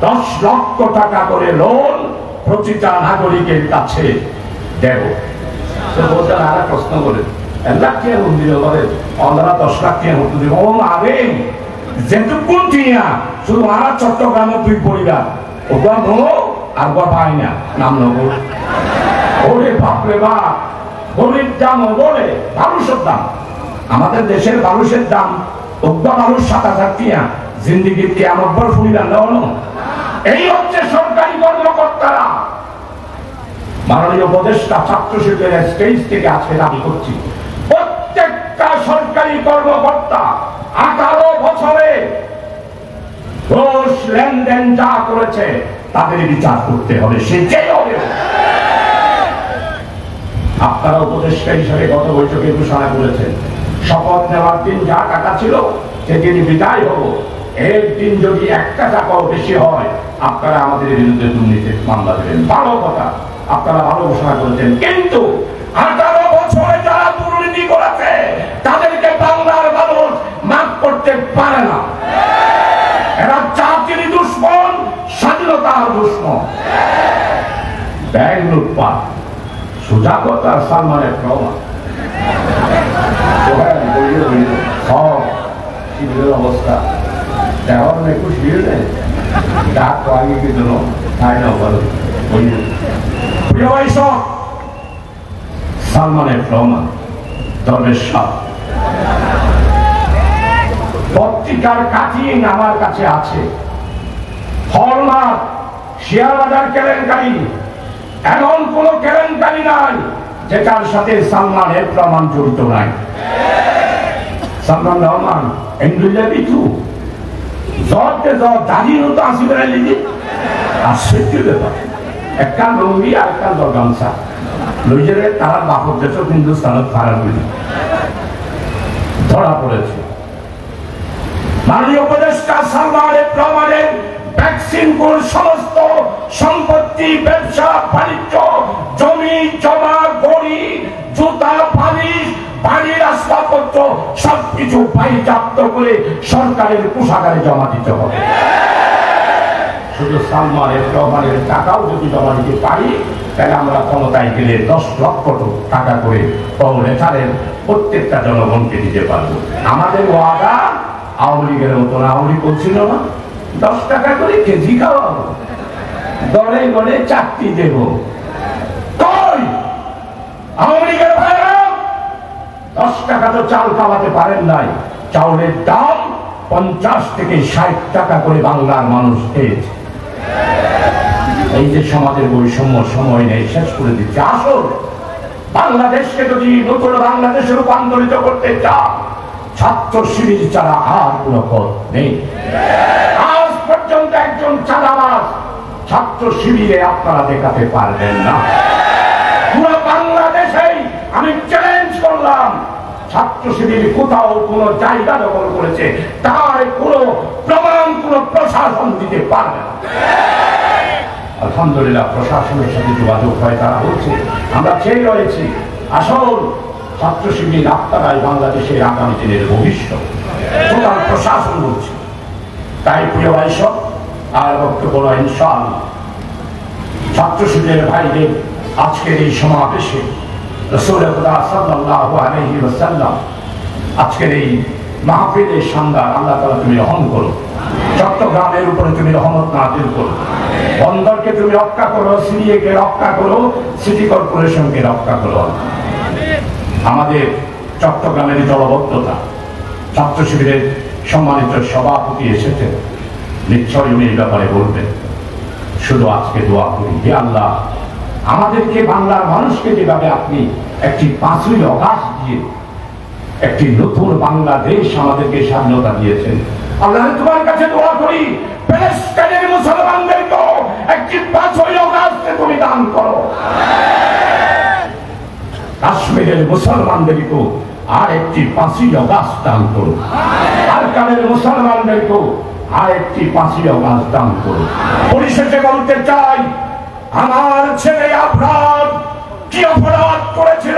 10 লক্ষ টাকা করে লোন প্রতিটা নাগরিকের কাছে দেব। তো বলতেন, আর প্রশ্ন করে 1 লাখ টাকা ভোট দিল বলে ওনারা 10 লাখ টাকা ভোট দিব ও আরে যেটুকুন টিয়া শুধু আর চট্টগ্রামের 2 পরিবার ওটা নো আর গো পাই না নাম নগর ওরে বাপরে বাপ গরিব দাম বলে মানুষের দাম আমাদের দেশের মানুষের দাম ওটা মানুষ 7,000 টাকা জিন্দিগির কিয়ামত পর ফুলিদান দাও না এই হচ্ছে সরকারি কর্মকর্তারা মাননীয় উপদেষ্টা ছাত্র শিবিরের স্টেজ থেকে আজকে দাবি করছি প্রত্যেকটা সরকারি কর্মকর্তা 18 বছরে ঘোষ লেনদেন যা করেছে তাদের বিচার করতে হবে সে যেই হবে আপনারা উপদেষ্টা হিসেবে গত বৈঠকে ঘোষণা করেছেন শপথ নেওয়ার দিন যা টাকা ছিল সেদিন বিদায় হব এর দিন যদি 1 টাকাও বেশি হয় আপনারা আমাদের বিরুদ্ধে দুর্নীতির মামলা দেবেন ভালো কথা আপনারা ভালো ঘোষণা করেছেন কিন্তু 18 বছরে যারা দুর্নীতি করেছে তাদেরকে বাংলার মানুষ মাফ করতে পারে না এরা জাতির দুশ্মন স্বাধীনতার দুশ্মন ব্যাংক লুটপাট সোজা কথা সালমানের প্রমাণ সব শিবিরের অবস্থা দেওয়ার একটু শিবির নেই ডাক আগে কি জন্য তাই না বলো প্রিয় ভাই সব সালমানের প্রমাণ দরবেশ সাহ পত্রিকার কাটিং আমার কাছে আছে হলমার্ক শেয়ার বাজার কেলেঙ্কারি এমন কোন কেলেঙ্কারি নাই যেটার সাথে সালমানের প্রমাণ জড়িত নাই সালমান রহমান এন্ডুলিয়া বিটু জবকে জব দাঁড়িয়ে তো আসি বেড়াই লিখি আশ্চর্য ব্যাপার একটা লঙ্গি আর একটা গামছা লইজেরে তারা বাপর দেশ হিন্দুস্তানত ফারা করি ধরা পড়েছে মাননীয় উপদেষ্টা সালমানের প্রমাণের ভ্যাকসিন কোন সমস্ত সম্পত্তি ব্যবসা বাণিজ্য জমি জমা গড়ি জুতা পালিশ বাড়ির আসবাবপত্র সবকিছু বাজেয়াপ্ত করে সরকারের কোষাগারে জমা দিতে হবে শুধু সালমানের প্রমাণের টাকাও যদি জমা দিতে পারি তাহলে আমরা ক্ষমতায় গেলে 10 লক্ষ টাকা করে কংগ্রেসের প্রত্যেকটা জনগণকে দিতে পারবো আমাদের ওয়াদা আওয়ামী লীগের মতো না আওয়ামী লীগ বলছিল না 10 টাকা করে কেজি খাওয়াবো দলে দলে চাকরি দেব কই আওয়ামী লীগের ভাইরা 10 টাকা তো চাল খাওয়াতে পারেন নাই চাউলের দাম 50 থেকে 60 টাকা করে বাংলার মানুষ খেয়েছে এই যে সমাজের বৈষম্য সময় নেই শেষ করে দিচ্ছে আসল বাংলাদেশকে যদি নতুন বাংলাদেশে রূপান্তরিত করতে চান ছাত্র শিবির ছাড়া আর কোন পথ নেই আজ পর্যন্ত একজন চাঁদাবাজ ছাত্র শিবিরে আপনারা দেখাতে পারবেন না পুরো বাংলাদেশেই আমি চ্যালেঞ্জ করলাম ছাত্র শিবির কোথাও কোন জায়গা দখল করেছে তার কোন প্রমাণ কোন প্রশাসন দিতে পারবে না আলহামদুলিল্লাহ প্রশাসনের সাথে যোগাযোগ হয় তারা বলছে আমরা চেয়ে রয়েছি আসল ছাত্র শিবির আপনারাই বাংলাদেশের আগামী দিনের ভবিষ্যৎ টোটাল প্রশাসন বলছে তাই প্রিয় ভাই সব আর বক্তব্য ইনশাআল্লাহ ছাত্র শিবিরের ভাইদের আজকের এই সমাবেশে রাসূলুল্লাহ সাল্লাল্লাহু আলাইহি ওয়াসাল্লাম আজকের এই মাহফিলের শানদার আল্লাহ তাআলা তুমি রহম করো চট্টগ্রামের উপরে তুমি রহমত নাযিল করো বন্দরকে তুমি রক্ষা করো সিরিয়াকে রক্ষা করো সিটি কর্পোরেশনকে রক্ষা করো আমাদের চট্টগ্রামের জলবদ্ধতা ছাত্র শিবিরের সম্মানিত সভাপতি এসেছেন নিশ্চয়ই উনি এই ব্যাপারে বলবেন শুধু আজকে দোয়া করি হে আল্লাহ আমাদেরকে বাংলার মানুষকে যেভাবে আপনি একটি 5ই আগস্ট দিয়ে একটি নতুন বাংলাদেশ আমাদেরকে স্বাধীনতা দিয়েছেন আল্লাহ তোমার কাছে দোয়া করি প্যালেস্টাইনের মুসলমানদেরকে একটি 5ই আগস্ট তুমি দান করো কাশ্মীরের মুসলমানদেরকে আর একটি 5ই আগস্ট দান করো আরকানের মুসলমানদেরকে আর একটি 5ই আগস্ট দান করো পরিশেষে বলতে চাই আমার ছেলে আফরাদ কি অপরাধ করেছিল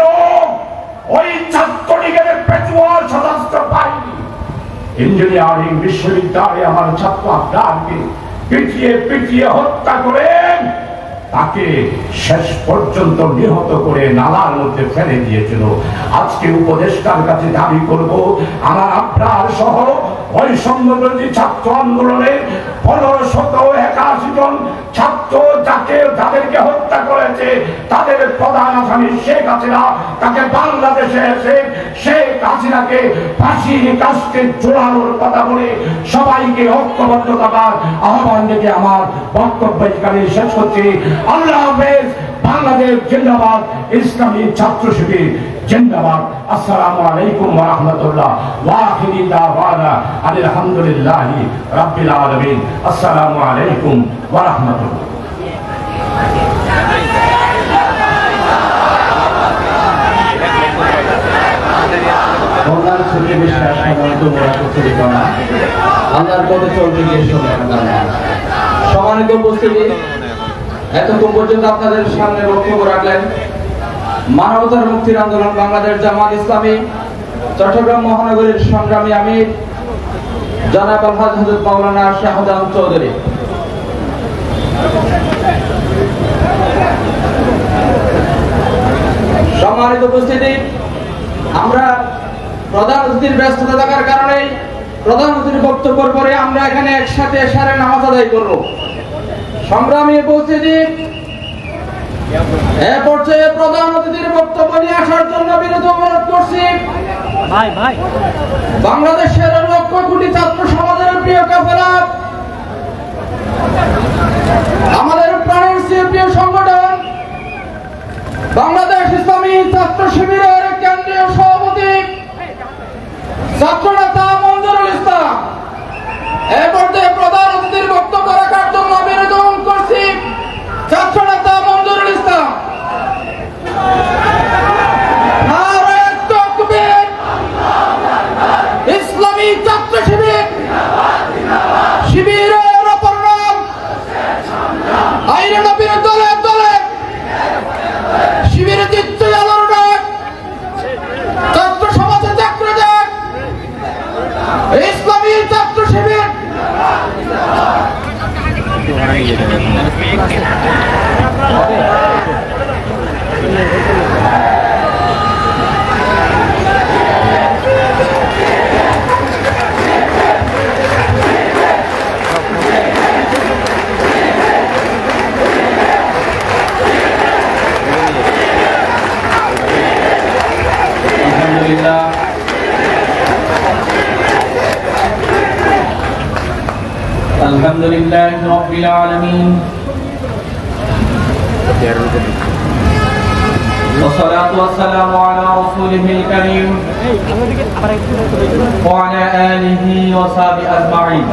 ওই ছাত্রলীগের পেটুয়ার সদস্য পাইনি ইঞ্জিনিয়ারিং বিশ্ববিদ্যালয়ে আমার ছাত্র আফরাদকে পিটিয়ে পিটিয়ে হত্যা করেন তাকে শেষ পর্যন্ত নিহত করে নালার মধ্যে ফেলে দিয়েছিল। আজকে উপদেষ্টার কাছে দাবি করব, আমার আপনার সহ বৈষম্য বিরোধী ছাত্র আন্দোলনে 1581 জন ছাত্র যাদেরকে হত্যা করেছে তাদের প্রধান আসামি শেখ হাসিনা, তাকে বাংলাদেশে এসে শেখ হাসিনাকে ফাঁসির কাস্টে চূড়ানোর কথা বলে সবাইকে ঐক্যবদ্ধ থাকার আহ্বান রেখে আমার বক্তব্য এখানে শেষ করছি। আল্লাহ হাফেজ। বাংলাদেশ জিন্দাবাদ, ইসলামী ছাত্র শিবির জিন্দাবাদ। আসসালামু আলাইকুম ওয়া রাহমাতুল্লাহ ওয়া আখিরি দাওয়ানা আলহামদুলিল্লাহি রাব্বিল আলামিন। আসসালামু আলাইকুম ওয়া রাহমাতুল্লাহ। সম্মানিত উপস্থিতি, এতক্ষণ পর্যন্ত আপনাদের সামনে বক্তব্য রাখলেন মানবতার মুক্তির আন্দোলন বাংলাদেশ জামাত ইসলামী চট্টগ্রাম মহানগরীর সংগ্রামী আমির জনাব আলহাজ হযরত মাওলানা শাহজাহান চৌধুরী। সম্মানিত উপস্থিতি, আমরা প্রধান অতিথির ব্যস্ততা থাকার কারণে প্রধান অতিথির বক্তব্যের পরে আমরা এখানে একসাথে সারে নামাজ আদায় করব। সংগ্রামী উপস্থিতি, এ পর্যায়ে প্রধান অতিথির বক্তব্য নিয়ে আসার জন্য বিনীত অনুরোধ করছি বাংলাদেশের লক্ষ কোটি ছাত্র সমাজের প্রিয় কাফেলা, আমাদের প্রাণের প্রিয় সংগঠন বাংলাদেশ ইসলামী ছাত্র শিবিরের কেন্দ্রীয় সভাপতি ছাত্রনেতা মঞ্জুরুল ইসলাম। এ পর্যায়ে প্রধান অতিথির বক্তব্য রাখার জন্য বিনীত অনুরোধ করছি ছাত্রনেতা মঞ্জুরুল ইসলাম। নারায়ে তাকবীর, ইসলামী ছাত্র শিবির, শিবিরের অপর নাম আইরে নবীর দলে দলে শিবিরে দিচ্ছে আলোর ডাক, ছাত্র সমাজে চাকরি দেন, ইসলামী ছাত্র শিবির। আলহামদুলিল্লাহ রাব্বিল আলামিন والصلاة والسلام على رسوله الكريم وعلى آله وصحبه أجمعين।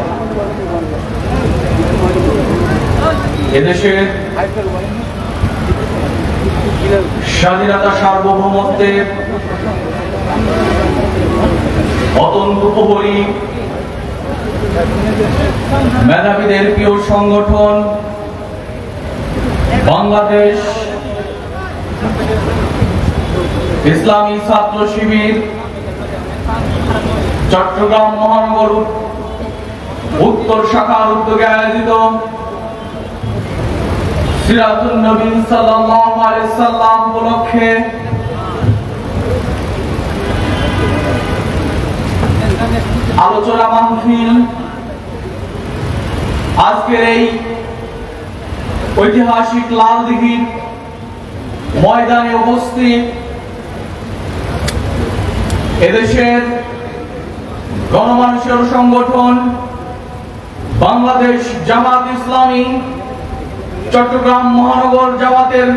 এদেশের স্বাধীনতা সার্বভৌমত্বের অত্যন্ত প্রহরী মেধাবীদের প্রিয় সংগঠন বাংলাদেশ ইসলামী ছাত্র শিবির চট্টগ্রাম মহানগর উত্তর শাখার উদ্যোগে আয়োজিত সিরাতুন নবী সাল্লাল্লাহু আলাইহি সাল্লাম উপলক্ষে আলোচনা মাহফিল আজকের এই ঐতিহাসিক লালদিঘির ময়দানে উপস্থিত এদেশের গণমানুষের সংগঠন বাংলাদেশ জামাত ইসলামী চট্টগ্রাম মহানগর জামাতের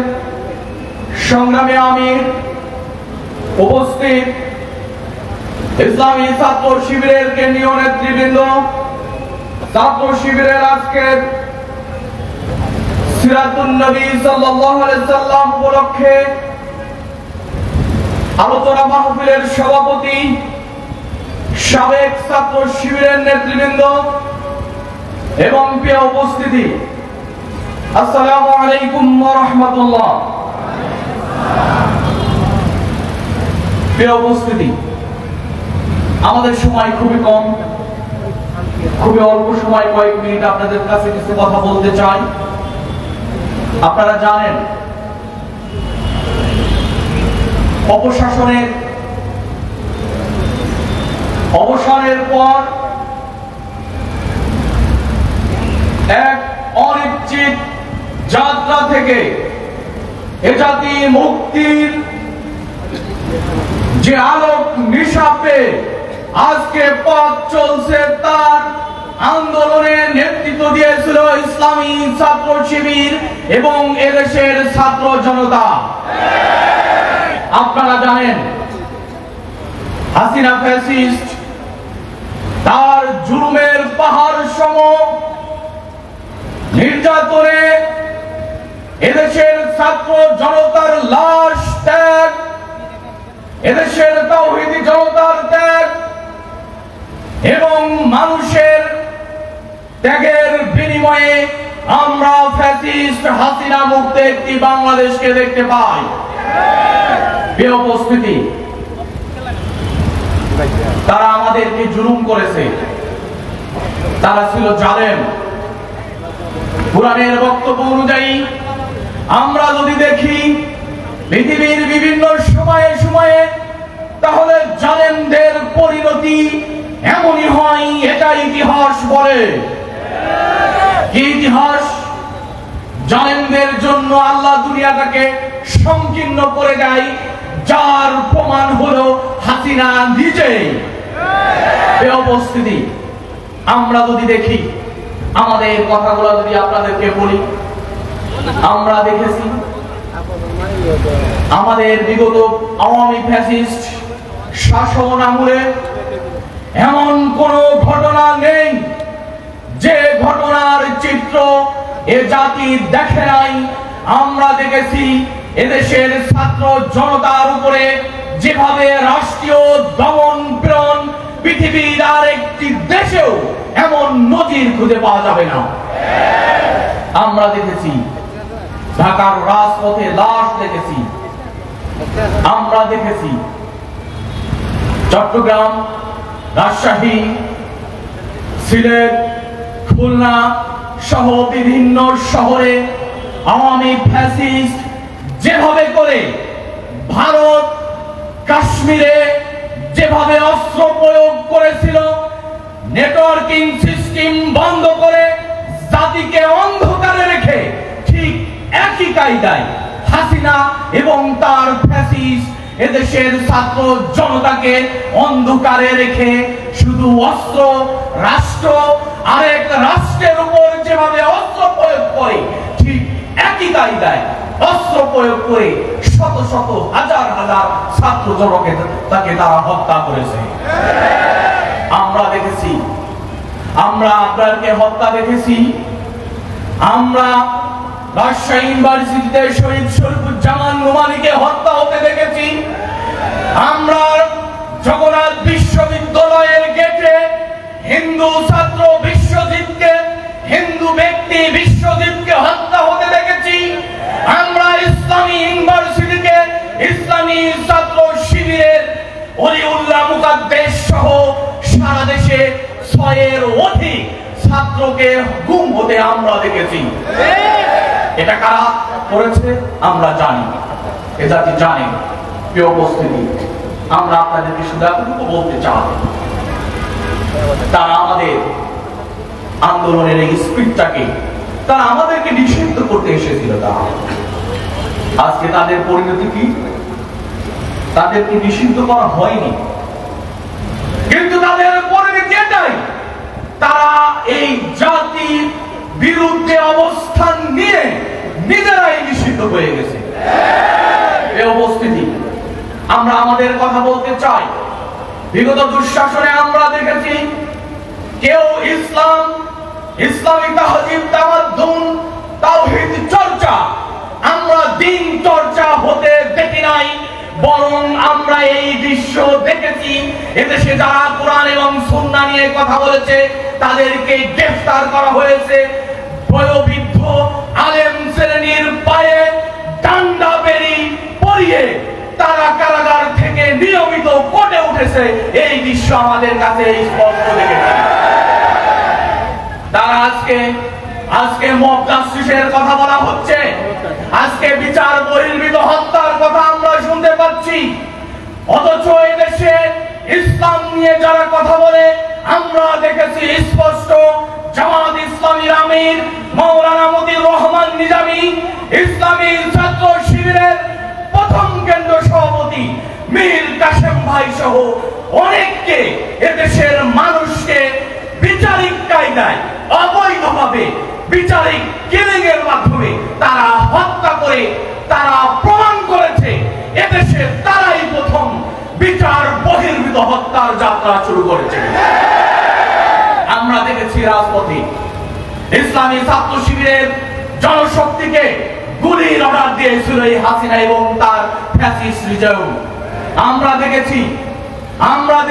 সংগ্রামী আমির, উপস্থিত ইসলামী ছাত্র শিবিরের কেন্দ্রীয় নেতৃবৃন্দ, ছাত্র শিবিরের আজকের সিরাতুন নবী সাল্লাল্লাহু আলাইহি সাল্লাম উপলক্ষে আলোচনা মাহফিলের সভাপতি, সাবেক ছাত্র শিবিরের নেতৃবৃন্দ এবং প্রিয় উপস্থিতি, আসসালামু আলাইকুম ওয়া রাহমাতুল্লাহ। প্রিয় উপস্থিতি, আমাদের সময় খুবই কম, খুবই অল্প সময়, কয়েক মিনিট আপনাদের কাছে কিছু কথা বলতে চাই। আপনারা জানেন অপশাসনের অবসানের পর এক অনিশ্চিত যাত্রা থেকে এ জাতি মুক্তির যে আলোক নিশাপে আজকে পথ চলছে, তার আন্দোলনের নেতৃত্ব দিয়েছিল ইসলামী ছাত্র শিবির এবং এদেশের ছাত্র জনতা। আপনারা জানেন হাসিনা ফ্যাসিস্ট তার জুলুমের পাহাড় সম নির্যাতনে এদেশের ছাত্র জনতার লাশ ত্যাগ, এদেশের তাওহীদি জনতার ত্যাগ এবং মানুষের ত্যাগের বিনিময়ে আমরা ফ্যাসিস্ট হাসিনা মুক্ত একটি বাংলাদেশকে দেখতে পাই। প্রিয় উপস্থিতি, তারা আমাদেরকে জুলুম করেছে, তারা ছিল জালেম। কুরআনের বক্তব্য অনুযায়ী আমরা যদি দেখি পৃথিবীর বিভিন্ন সময়ে সময়ে, তাহলে জালেমদের পরিণতি এমনই হয়। এটা ইতিহাস বলে। কি ইতিহাস? জালেমদের জন্য আল্লাহ দুনিয়াটাকে সংকীর্ণ করে দেয়, যার প্রমাণ হলো হাসিনা নিজেই। এই উপস্থিতি, আমরা যদি দেখি, আমাদের কথাগুলো যদি আপনাদেরকে বলি, আমরা দেখেছি আমাদের বিগত আওয়ামী ফ্যাসিস্ট শাসন আমলে এমন কোন ঘটনা নেই যে ঘটনার চিত্র এ জাতি দেখে নাই। আমরা দেখেছি এদেশের ছাত্র জনতার উপরে যেভাবে রাষ্ট্রীয় দমন পীড়ন পৃথিবীর আর একটি দেশেও এমন নজির খুঁজে পাওয়া যাবে না। আমরা দেখেছি ঢাকার রাজপথে লাশ দেখেছি, আমরা দেখেছি চট্টগ্রাম, রাজশাহী, সিলেট, খুলনা সহ বিভিন্ন শহরে আওয়ামী ফ্যাসিস্ট যেভাবে করে ভারত কাশ্মীরে যেভাবে অস্ত্র প্রয়োগ করেছিল, নেটওয়ার্কিং সিস্টেম বন্ধ করে জাতিকে অন্ধকারে রেখে, ঠিক একই কায়দায় হাসিনা এবং তার ফ্যাসিস্ট এদেশের ছাত্র জনতাকে অন্ধকারে রেখে শুধু অস্ত্র, রাষ্ট্র আরেক রাষ্ট্রের উপর যেভাবে অস্ত্র প্রয়োগ করে, ঠিক একই কায়দায় অস্ত্র প্রয়োগ করে শত শত হাজার হাজার ছাত্র জনকে তাকে তারা হত্যা করেছে। আমরা দেখেছি, আমরা আপনাকে হত্যা দেখেছি। আমরা রাজশাহী ইউনিভার্সিটিতে শহীদ শরীফুজ্জামান নোমানীকে হত্যা হতে দেখেছি। আমরা জগন্নাথ বিশ্ববিদ্যালয়ের গেটে হিন্দু ছাত্র বিশ্বজিৎকে, হিন্দু ব্যক্তি বিশ্বজিৎকে হত্যা হতে দেখেছি। আমরা ইসলামী ইউনিভার্সিটিতে ইসলামী ছাত্র শিবিরের ওলিউল্লাহ মুকাদ্দেস সহ সারা দেশে 6-এর অধিক ছাত্রকে গুম হতে আমরা দেখেছি। এটা কারা করেছে আমরা জানি, এ জাতি জানে। প্রিয় উপস্থিতি, আমরা আপনাদেরকে শুধু এতটুকু বলতে চাই, তারা আমাদের আন্দোলনের এই স্পিরিটটাকে, তারা আমাদেরকে নিষিদ্ধ করতে এসেছিল। তারা আজকে তাদের পরিণতি কি? তাদেরকে নিষিদ্ধ করা হয়নি, কিন্তু তাদের পরিণতি এটাই, তারা এই জাতির বিরুদ্ধে অবস্থান নিয়ে নিজেরাই নিষিদ্ধ হয়ে গেছে। এই উপস্থিতি, আমরা আমাদের কথা বলতে চাই। বিগত দুঃশাসনে আমরা দেখেছি কেউ ইসলাম, ইসলামী তাহজিব, তামাদ্দুন, তাওহীদ চর্চা আমরা দিন চর্চা হতে দেখি নাই, বরং আমরা এই দৃশ্য দেখেছি এদেশে যারা কোরআন এবং সুন্নাহ নিয়ে কথা বলেছে তাদেরকে গ্রেফতার করা হয়েছে। বয়োবৃদ্ধ আলেম শ্রেণীর পায়ে ডান্ডা বেরি পরিয়ে তারা কারাগার থেকে নিয়মিত কোর্টে উঠেছে। এই দৃশ্য আমাদের কাছে স্পষ্ট দেখেছে। তারা আজকে আজকে মব জাস্টিসের কথা বলা হচ্ছে, আজকে বিচার বহির্ভূত হত্যার কথা আমরা শুনতে পাচ্ছি। অথচ এই দেশে ইসলাম নিয়ে যারা কথা বলে আমরা দেখেছি স্পষ্ট জামাত ইসলামীর আমির মাওলানা মতিউর রহমান নিজামী, ইসলামী ছাত্র শিবিরের প্রথম কেন্দ্র সভাপতি মীর কাসেম ভাই সহ অনেককে এদেশের মানুষকে বিচারিক কায়দায় অবৈধভাবে বিচারিক কিলিং এর মাধ্যমে তারা হত্যা করে তারা প্রমাণ করেছে এদেশে তারাই প্রথম বিচার বহির্ভূত হত্যার যাত্রা শুরু করেছে। আমরা দেখেছি রাজপথে ইসলামী ছাত্র শিবিরের জনশক্তিকে গুলির অর্ডার দিয়েছিল এই হাসিনা এবং তার ফ্যাসিস্ট রিজিম। আমরা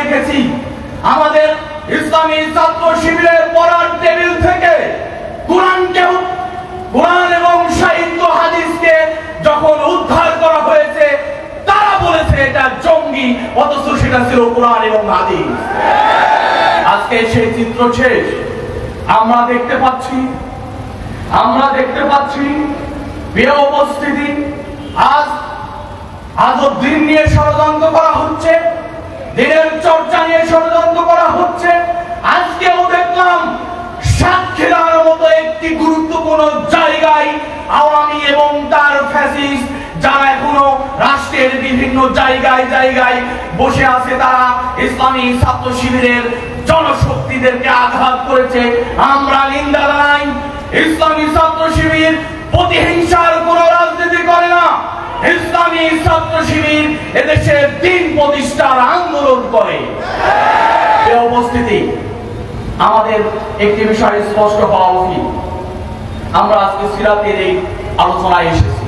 দেখেছি আমাদের ইসলামী ছাত্র শিবিরের পড়ার টেবিল থেকে কোরআন এবং সাহিত্য হাদিসকে যখন উদ্ধার করা হয়েছে তারা বলেছে এটা জঙ্গি, অথচ সেটা ছিল কোরআন এবং হাদিস। আজকে সেই চিত্র শেষ। আমরা দেখতে পাচ্ছি প্রিয় উপস্থিতি, আজ দিন নিয়ে ষড়যন্ত্র করা হচ্ছে, দিনের চর্চা নিয়ে ষড়যন্ত্র করা হচ্ছে। আজকেও দেখলাম সাতক্ষীরার মতো একটি গুরুত্বপূর্ণ জায়গায় আওয়ামী এবং তার ফ্যাসিস্ট যারা এখনো রাষ্ট্রের বিভিন্ন জায়গায় বসে আছে, তারা ইসলামী ছাত্র শিবিরের জনশক্তিদেরকে আঘাত করেছে। আমরা নিন্দা জানাই। ইসলামী ছাত্র শিবির প্রতিহিংসার কোন রাজনীতি করে না। ইসলামী ছাত্র শিবির এদেশের দিন প্রতিষ্ঠার আন্দোলন করে। এই উপস্থিতি আমাদের একটি বিষয় স্পষ্ট হওয়া উচিত। আমরা আজকে সিরাতের এই আলোচনায় এসেছি।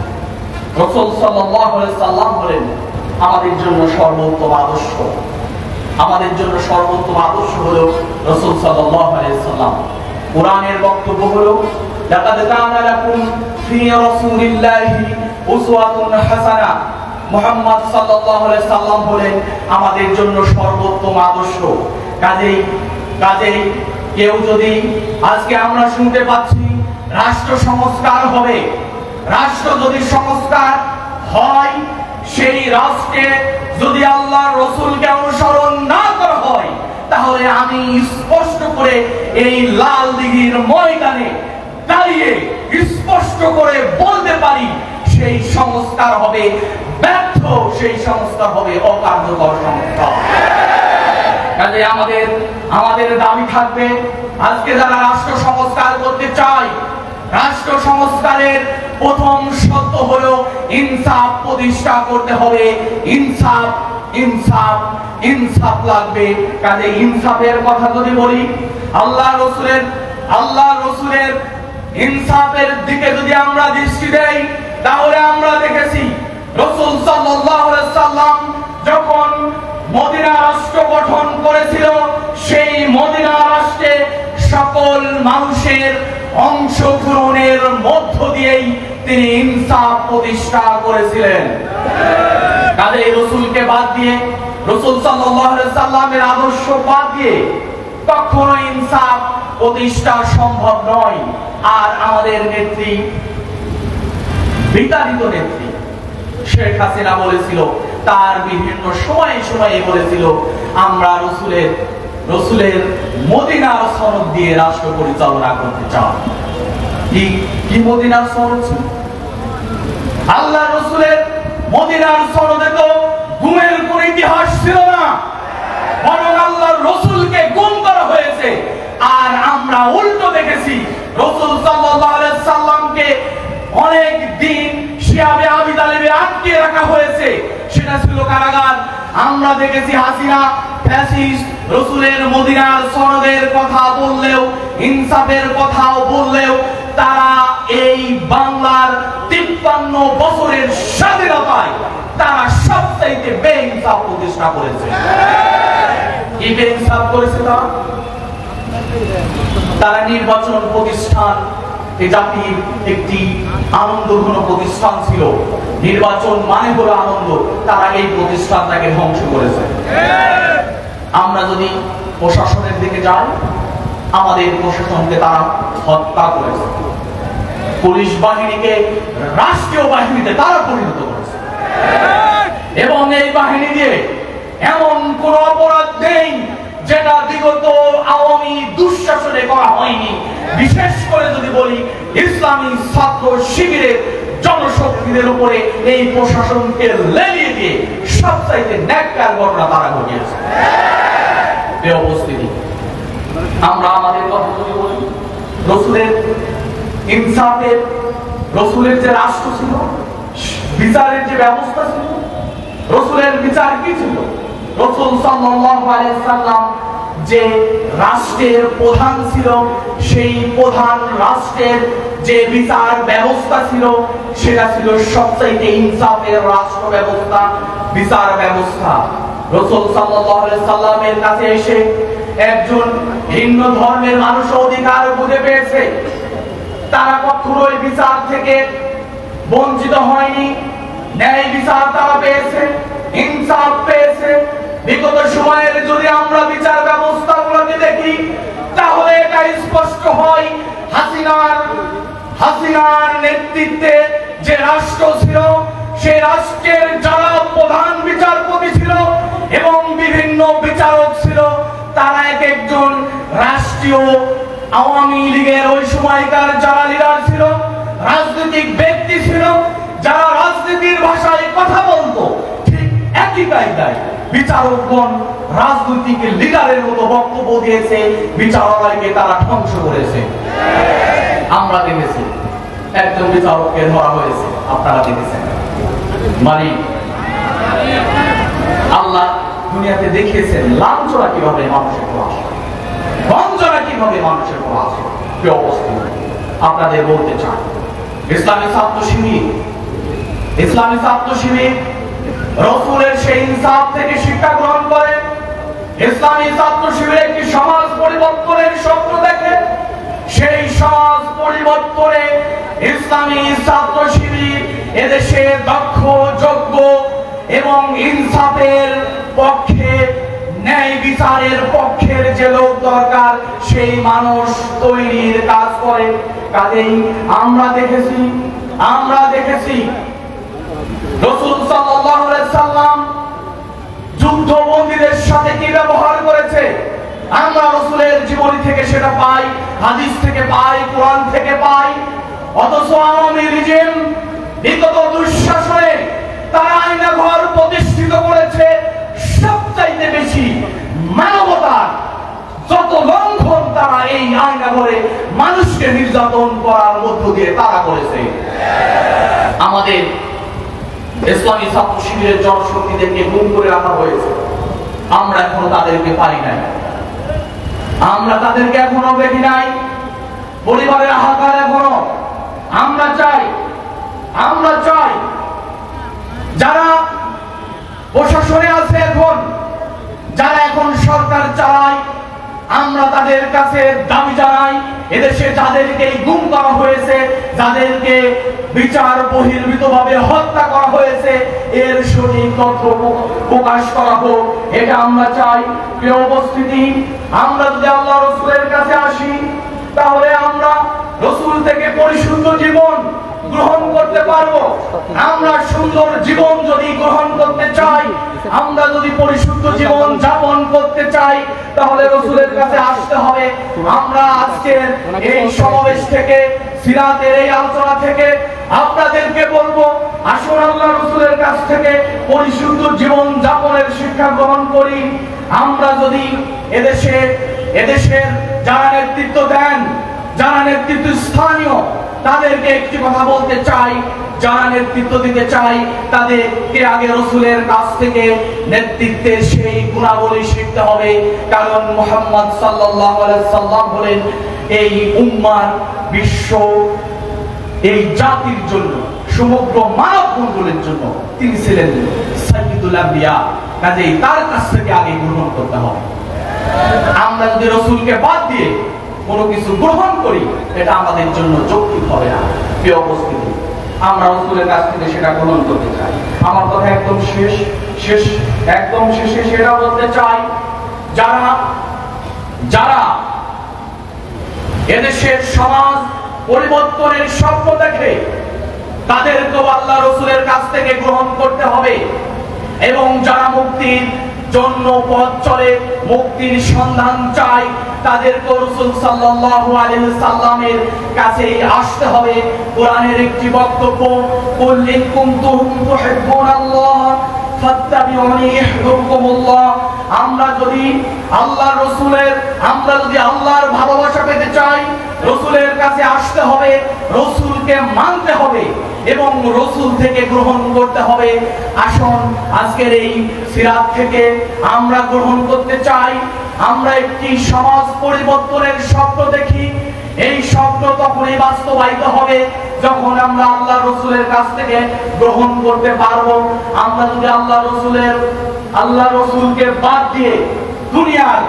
রাসূল সাল্লাল্লাহু আলাইহি সাল্লাম বলেন আমাদের জন্য সর্বোত্তম আদর্শ, আমাদের জন্য সর্বোত্তম আদর্শ হলো রাসূল সাল্লাল্লাহু আলাইহি সাল্লাম। কোরআনের বক্তব্য হলো লাকাদ কানা লাকুম ফি রাসূলিল্লাহি উসওয়াতুন হাসানাহ। মুহাম্মদ সাল্লাল্লাহু আলাইহি সাল্লাম বলেন আমাদের জন্য সর্বোত্তম আদর্শ। কাজেই কেউ যদি আজকে আমরা শুনতে পাচ্ছি রাষ্ট্র সংস্কার হবে, রাষ্ট্র যদি সংস্কার হয়, সেই রাষ্ট্রে যদি আল্লাহর রাসূলকে অনুসরণ না করা হয়, তাহলে আমি স্পষ্ট করে এই লাল দিঘির ময়দানে দাঁড়িয়ে স্পষ্ট করে বলতে পারি সেই সংস্কার হবে ব্যর্থ, সেই সংস্কার হবে অকার্যকর সংস্কার। কাজে আমাদের দাবি থাকবে, আজকে যারা রাষ্ট্র সংস্কার করতে চায়, রাষ্ট্র সংস্কারের প্রথম শর্ত হলো ইনসাফ প্রতিষ্ঠা করতে হবে। ইনসাফ লাগবে। কাজে ইনসাফের কথা যদি বলি, আল্লাহ রসুলের ইনসাফের দিকে যদি আমরা দৃষ্টি দেই, তাহলে আমরা দেখেছি রাসূল সাল্লাল্লাহু আলাইহি সাল্লাম যখন মদিনা রাষ্ট্র গঠন করেছিল, সেই মদিনা রাষ্ট্রে সকল মানুষের অংশগ্রহণের মধ্য দিয়েই তিনি ইনসাফ প্রতিষ্ঠা করেছিলেন। কাজে রাসূলকে বাদ দিয়ে, রাসূল সাল্লাল্লাহু আলাইহি সাল্লামের আদর্শ বাদ দিয়ে কখনো ইনসাফ প্রতিষ্ঠা সম্ভব নয়। আর আমাদের নেত্রী, বিতাড়িত নেত্রী শেখ হাসিনা বলেছিল, তার বিভিন্ন সময়ে বলেছিল আমরা রসুলের মদিনার সনদ দিয়ে রাষ্ট্র পরিচালনা করতে চাই। কি মদিনার সনদ ছিল? আল্লাহ রসুলের মদিনার সনদে তো গুমের কোন ইতিহাস ছিল না, বরং আল্লাহর রসুলকে গুম করা হয়েছে। আর আমরা উল্টো দেখেছি, রাসূল সাল্লাল্লাহু আলাইহি সাল্লামকে অনেক দিন শিয়াবে আবি তালেবে আটকে রাখা হয়েছে, সেটা ছিল কারাগার। আমরা দেখেছি হাসিনা ফ্যাসিস্ট রাসূলের মদিনার সনদের কথা বললেও, ইনসাফের কথাও বললেও, তারা এই বাংলার 53 বছরের স্বাধীনতায় তারা সবচাইতে বেইনসাফ প্রতিষ্ঠা করেছে। কি বেইনসাফ করেছে তারা? নির্বাচন প্রতিষ্ঠান এই জাতির একটি আনন্দঘন প্রতিষ্ঠান ছিল। নির্বাচন মানে হলো আনন্দ, তারা এই প্রতিষ্ঠানটাকে ধ্বংস করেছে। আমরা যদি প্রশাসনের দিকে যাই, আমাদের প্রশাসনকে তারা হত্যা করেছে, পুলিশ বাহিনীকে রাষ্ট্রীয় বাহিনীতে তারা পরিণত করেছে, এবং এই বাহিনী দিয়ে এমন কোন অপরাধ নেই যেটা বিগত আওয়ামী দুঃশাসনে করা হয়নি। বিশেষ করে যদি বলি, ইসলামী ছাত্র শিবিরের জনশক্তিদের উপরে এই প্রশাসনকে লেলিয়ে দিয়ে সবচাইতে ন্যাক্কার ঘটনা তারা ঘটিয়েছে। এই উপস্থিতি আমরা আমাদের কথা যদি বলি, রসুলের ইনসাফের, রসুলের যে রাষ্ট্র ছিল, বিচারের যে ব্যবস্থা ছিল, রসুলের বিচার কি ছিল? রসুল সাল্লাল্লাহু আলাইহি সাল্লাম যে রাষ্ট্রের প্রধান ছিল, সেই প্রধান রাষ্ট্রের যে বিচার ব্যবস্থা ছিল সেটা ছিল সবচাইতে ইনসাফের রাষ্ট্র ব্যবস্থা, বিচার ব্যবস্থা। রসুল সাল্লাল্লাহু আলাইহি সাল্লামের কাছে এসে একজন ভিন্ন ধর্মের মানুষ অধিকার বুঝে পেয়েছে, তারা কখনোই বিচার থেকে বঞ্চিত হয়নি, ন্যায় বিচার তারা পেয়েছে, ইনসাফ পেয়েছে। বিগত সময়ের যদি আমরা বিচার ব্যবস্থাগুলোকে দেখি, তাহলে এটা স্পষ্ট হয় হাসিনার নেতৃত্বে যে রাষ্ট্র ছিল, সেই রাষ্ট্রের যারা প্রধান বিচারপতি ছিল এবং বিভিন্ন বিচারক ছিল, তারা এক একজন রাষ্ট্রীয় আওয়ামী লীগের ওই সময়কার যারা লিডার ছিল, রাজনৈতিক ব্যক্তি ছিল, যারা রাজনীতির ভাষায় কথা বলতো, ঠিক একই কায়দায় বিচারকগণ রাজনৈতিক লিডারের মতো বক্তব্য দিয়েছে, বিচারালয়কে তারা ধ্বংস করেছে। আমরা দেখেছি একজন বিচারককে ধরা হয়েছে, আপনারা দেখেছেন। মানে আল্লাহ দুনিয়াতে দেখিয়েছেন লাঞ্ছনা কিভাবে মানুষের উপর আসে, বঞ্চনা কিভাবে মানুষের উপর আসে। কি অবস্থা আপনাদের বলতে চান, ইসলামী ছাত্র শিবির রসুলের সেই ইনসাফ থেকে শিক্ষা গ্রহণ করে ইসলামী ছাত্র শিবির একটি সমাজ পরিবর্তনের স্বপ্ন দেখে। সেই সমাজ পরিবর্তনে ইসলামী ছাত্র শিবির এদেশে দক্ষ, যোগ্য এবং ইনসাফের পক্ষে, ন্যায় বিচারের পক্ষের যে লোক দরকার, সেই মানুষ তৈরির কাজ করে। কাজেই আমরা দেখেছি রাসূল সাল্লাল্লাহু আলাইহি সাল্লাম যুদ্ধবন্দীদের সাথে কি ব্যবহার করেছে। আমরা রাসূলের জীবনী থেকে সেটা পাই, হাদিস থেকে পাই, কোরআন থেকে পাই। অথচ আওয়ামী লীগ বিগত দুঃশাসনে তারা আয়নাঘর প্রতিষ্ঠিত করেছে। সবচাইতে বেশি মানবতার যত লঙ্ঘন তারা এই আয়নাঘরে মানুষকে নির্যাতন করার মধ্য দিয়ে তারা করেছে। আমাদের ইসলামী ছাত্র শিবিরের জনশক্তিদেরকে গুম করে রাখা হয়েছে। আমরা এখনো তাদেরকে পাই নাই, আমরা তাদেরকে এখনো দেখি নাই। পরিবারের হাহাকার এখনো। আমরা চাই যারা প্রশাসনে আছে এখন, যারা এখন সরকার চালায়, আমরা তাদের কাছে দাবি জানাই, এদেশে যাদেরকে গুম করা হয়েছে, যাদেরকে বিচার বহির্ভূতভাবে হত্যা করা হয়েছে, এর সঠিক তথ্য প্রকাশ করা হোক, এটা আমরা চাই। প্রিয় উপস্থিতি, আমরা যদি আল্লাহ রাসূলের কাছে আসি, তাহলে আমরা রাসূল থেকে পরিশুদ্ধ জীবন গ্রহণ করতে পারবো। আমরা সুন্দর জীবন যদি গ্রহণ করতে চাই, আমরা যদি পরিশুদ্ধ জীবন যাপন করতে চাই, তাহলে রাসূলের কাছে আসতে হবে। আমরা আজকের এই সমাবেশ থেকে, সিরাতের এই আলোচনা থেকে আপনাদেরকে বলবো, আসুন আল্লাহ রাসূলের কাছ থেকে পরিশুদ্ধ জীবন যাপনের শিক্ষা গ্রহণ করি। আমরা যদি এদেশের যারা নেতৃত্ব দেন, যারা নেতৃত্ব স্থানীয়, তাদেরকে একটি কথা বলতে চাই, যারা নেতৃত্ব দিতে চাই তাদেরকে আগে রাসূলের কাছ থেকে নেতৃত্বের সেই গুণাবলী শিখতে হবে। কারণ মুহাম্মদ সাল্লাল্লাহু আলাইহি সাল্লাম হলেন এই উম্মার, বিশ্ব, এই জাতির জন্য, সমগ্র মানব মণ্ডলের জন্য তিনি ছিলেন সাইয়্যিদুল আম্বিয়া। কাজেই তার কাছ থেকে আগে গ্রহণ করতে হবে। আমরা যদি রাসূলকে বাদ দিয়ে কোনো কিছু গ্রহণ করি, এটা আমাদের জন্য যৌক্তিক হবে না। প্রিয় উপস্থিতি, আমরা রাসূলের কাছ থেকে সেটা গ্রহণ করতে চাই। আমার কথা একদম শেষে সেটা বলতে চাই, যারা এদেশের সমাজ পরিবর্তনের স্বপ্ন দেখে তাদেরকেও আল্লাহ রসুলের কাছ থেকে গ্রহণ করতে হবে এবং যারা মুক্তির জন্য পথ চলে, মুক্তির সন্ধান চায়, তাদেরকে রাসূল সাল্লাল্লাহু আলাইহি সাল্লামের কাছে আসতে হবে। কোরআনের একটি বক্তব্য, কুল ইন কুনতুম তুহিব্বুনাল্লাহ ফাত্তাবিউনি ইহবিবকুমুল্লাহ। আমরা যদি আল্লাহর ভালোবাসা পেতে চাই, রসুলের কাছে আসতে হবে, রসুলকে মানতে হবে এবং রসুল থেকে গ্রহণ করতে হবে। আসুন আজকের এই সিরাত থেকে আমরা গ্রহণ করতে চাই, আমরা একটি সমাজ পরিবর্তনের স্বপ্ন দেখি। এই স্বপ্ন তখনই বাস্তবায়িত হবে যখন আমরা আল্লাহ রসুলের কাছ থেকে গ্রহণ করতে পারবো। আমরা যদি আল্লাহ রসুলকে বাদ দিয়ে দুনিয়ার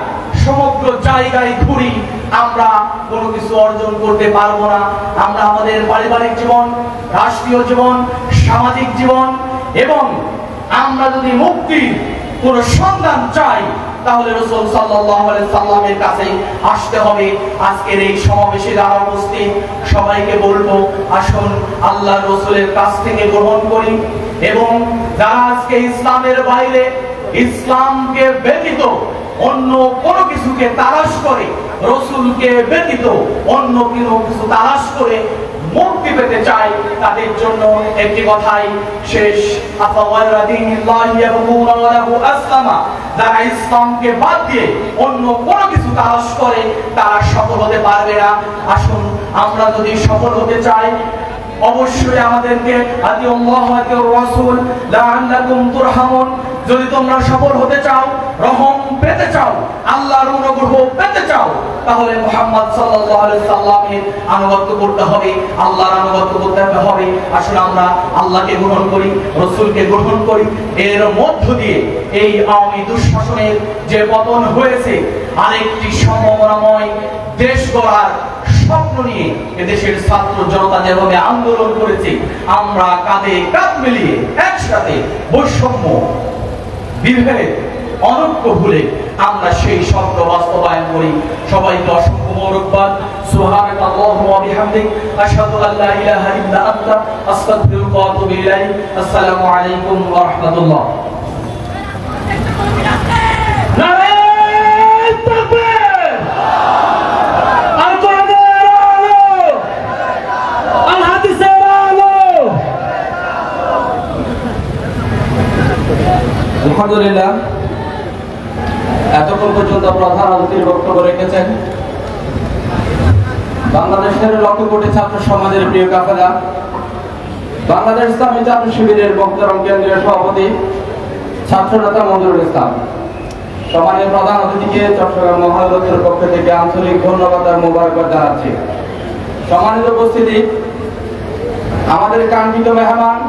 সমগ্র জায়গায় ঘুরি, আমরা কোনো কিছু অর্জন করতে পারবো না। আমরা আমাদের পারিবারিক জীবন, রাষ্ট্রীয় জীবন, সামাজিক জীবন এবং আমরা যদি মুক্তির কোনো সন্ধান চাই, তাহলে রাসূল সাল্লাল্লাহু আলাইহি সাল্লামের কাছে আসতে হবে। আজকের এই সমাবেশে যারা উপস্থিত সবাইকে বলবো, আসুন আল্লাহ রসুলের কাছ থেকে গ্রহণ করি এবং যারা আজকে ইসলামের বাইরে, ইসলামকে ব্যতীত অন্য কোনো কিছুকে তালাশ করে, রসুলকে ব্যতীত অন্য কিছু তালাশ করে মুক্তি পেতে চায়, তাদের জন্য একটি কথাই শেষ, আফাগায়রা দীনিল্লাহি ইয়াবগুনা ওয়া লাহু আসলামা। যারা ইসলামকে বাদ দিয়ে অন্য কোনো কিছু তালাশ করে তারা সফল হতে পারবে না। আসুন আমরা যদি সফল হতে চাই, অবশ্যই আমাদেরকে আতিউল্লাহ ওয়া আতিউর রাসূল লাআল্লাকুম তুরহামুন। যদি তোমরা সফল হতে চাও, রহম পেতে চাও, আল্লাহর অনুগ্রহ পেতে চাও, তাহলে মুহাম্মদ সাল্লাল্লাহু আলাইহি সাল্লামের আনুগত্য করতে হবে, আল্লাহর আনুগত্য করতে হবে। আসুন আমরা আল্লাহকে গ্রহণ করি, রাসূলকে গ্রহণ করি। এর মধ্য দিয়ে এই আওয়ামী দুঃশাসনের যে পতন হয়েছে, আরেকটি সম্ভাবনাময় দেশ গড়ার স্বপ্ন নিয়ে এদেশের ছাত্র জনতা যেভাবে আন্দোলন করেছে, আমরা কাঁধে কাঁধ মিলিয়ে একসাথে বৈষম্য, বিভেদ, অনৈক্য ভুলে আমরা সেই স্বপ্ন বাস্তবায়ন করি। সবাইকে অসংখ্য মোবারকবাদ। সুবহানাল্লাহি ওয়া বিহামদিহি, আশহাদু আল্লা ইলাহা ইল্লা আনতা, আস্তাগফিরুকা ওয়া আতুবু ইলাইক। আসসালামু আলাইকুম ওয়া রাহমাতুল্লাহ। আলহামদুলিল্লাহ, এতক্ষণ পর্যন্ত প্রধান অতিথির বক্তব্য রেখেছেন বাংলাদেশের লক্ষ কোটি ছাত্র সমাজের প্রিয় কাফেলা, বাংলাদেশ ইসলামী ছাত্র শিবিরের মোহতারাম কেন্দ্রীয় সভাপতি ছাত্র নেতা মঞ্জুরুল ইসলাম। সম্মানীয় প্রধান অতিথিকে চট্টগ্রাম মহানগরের পক্ষ থেকে আন্তরিক ধন্যবাদ আর মোবারকবাদ জানাচ্ছি। সম্মানিত উপস্থিতি, আমাদের কাঙ্ক্ষিত মেহমান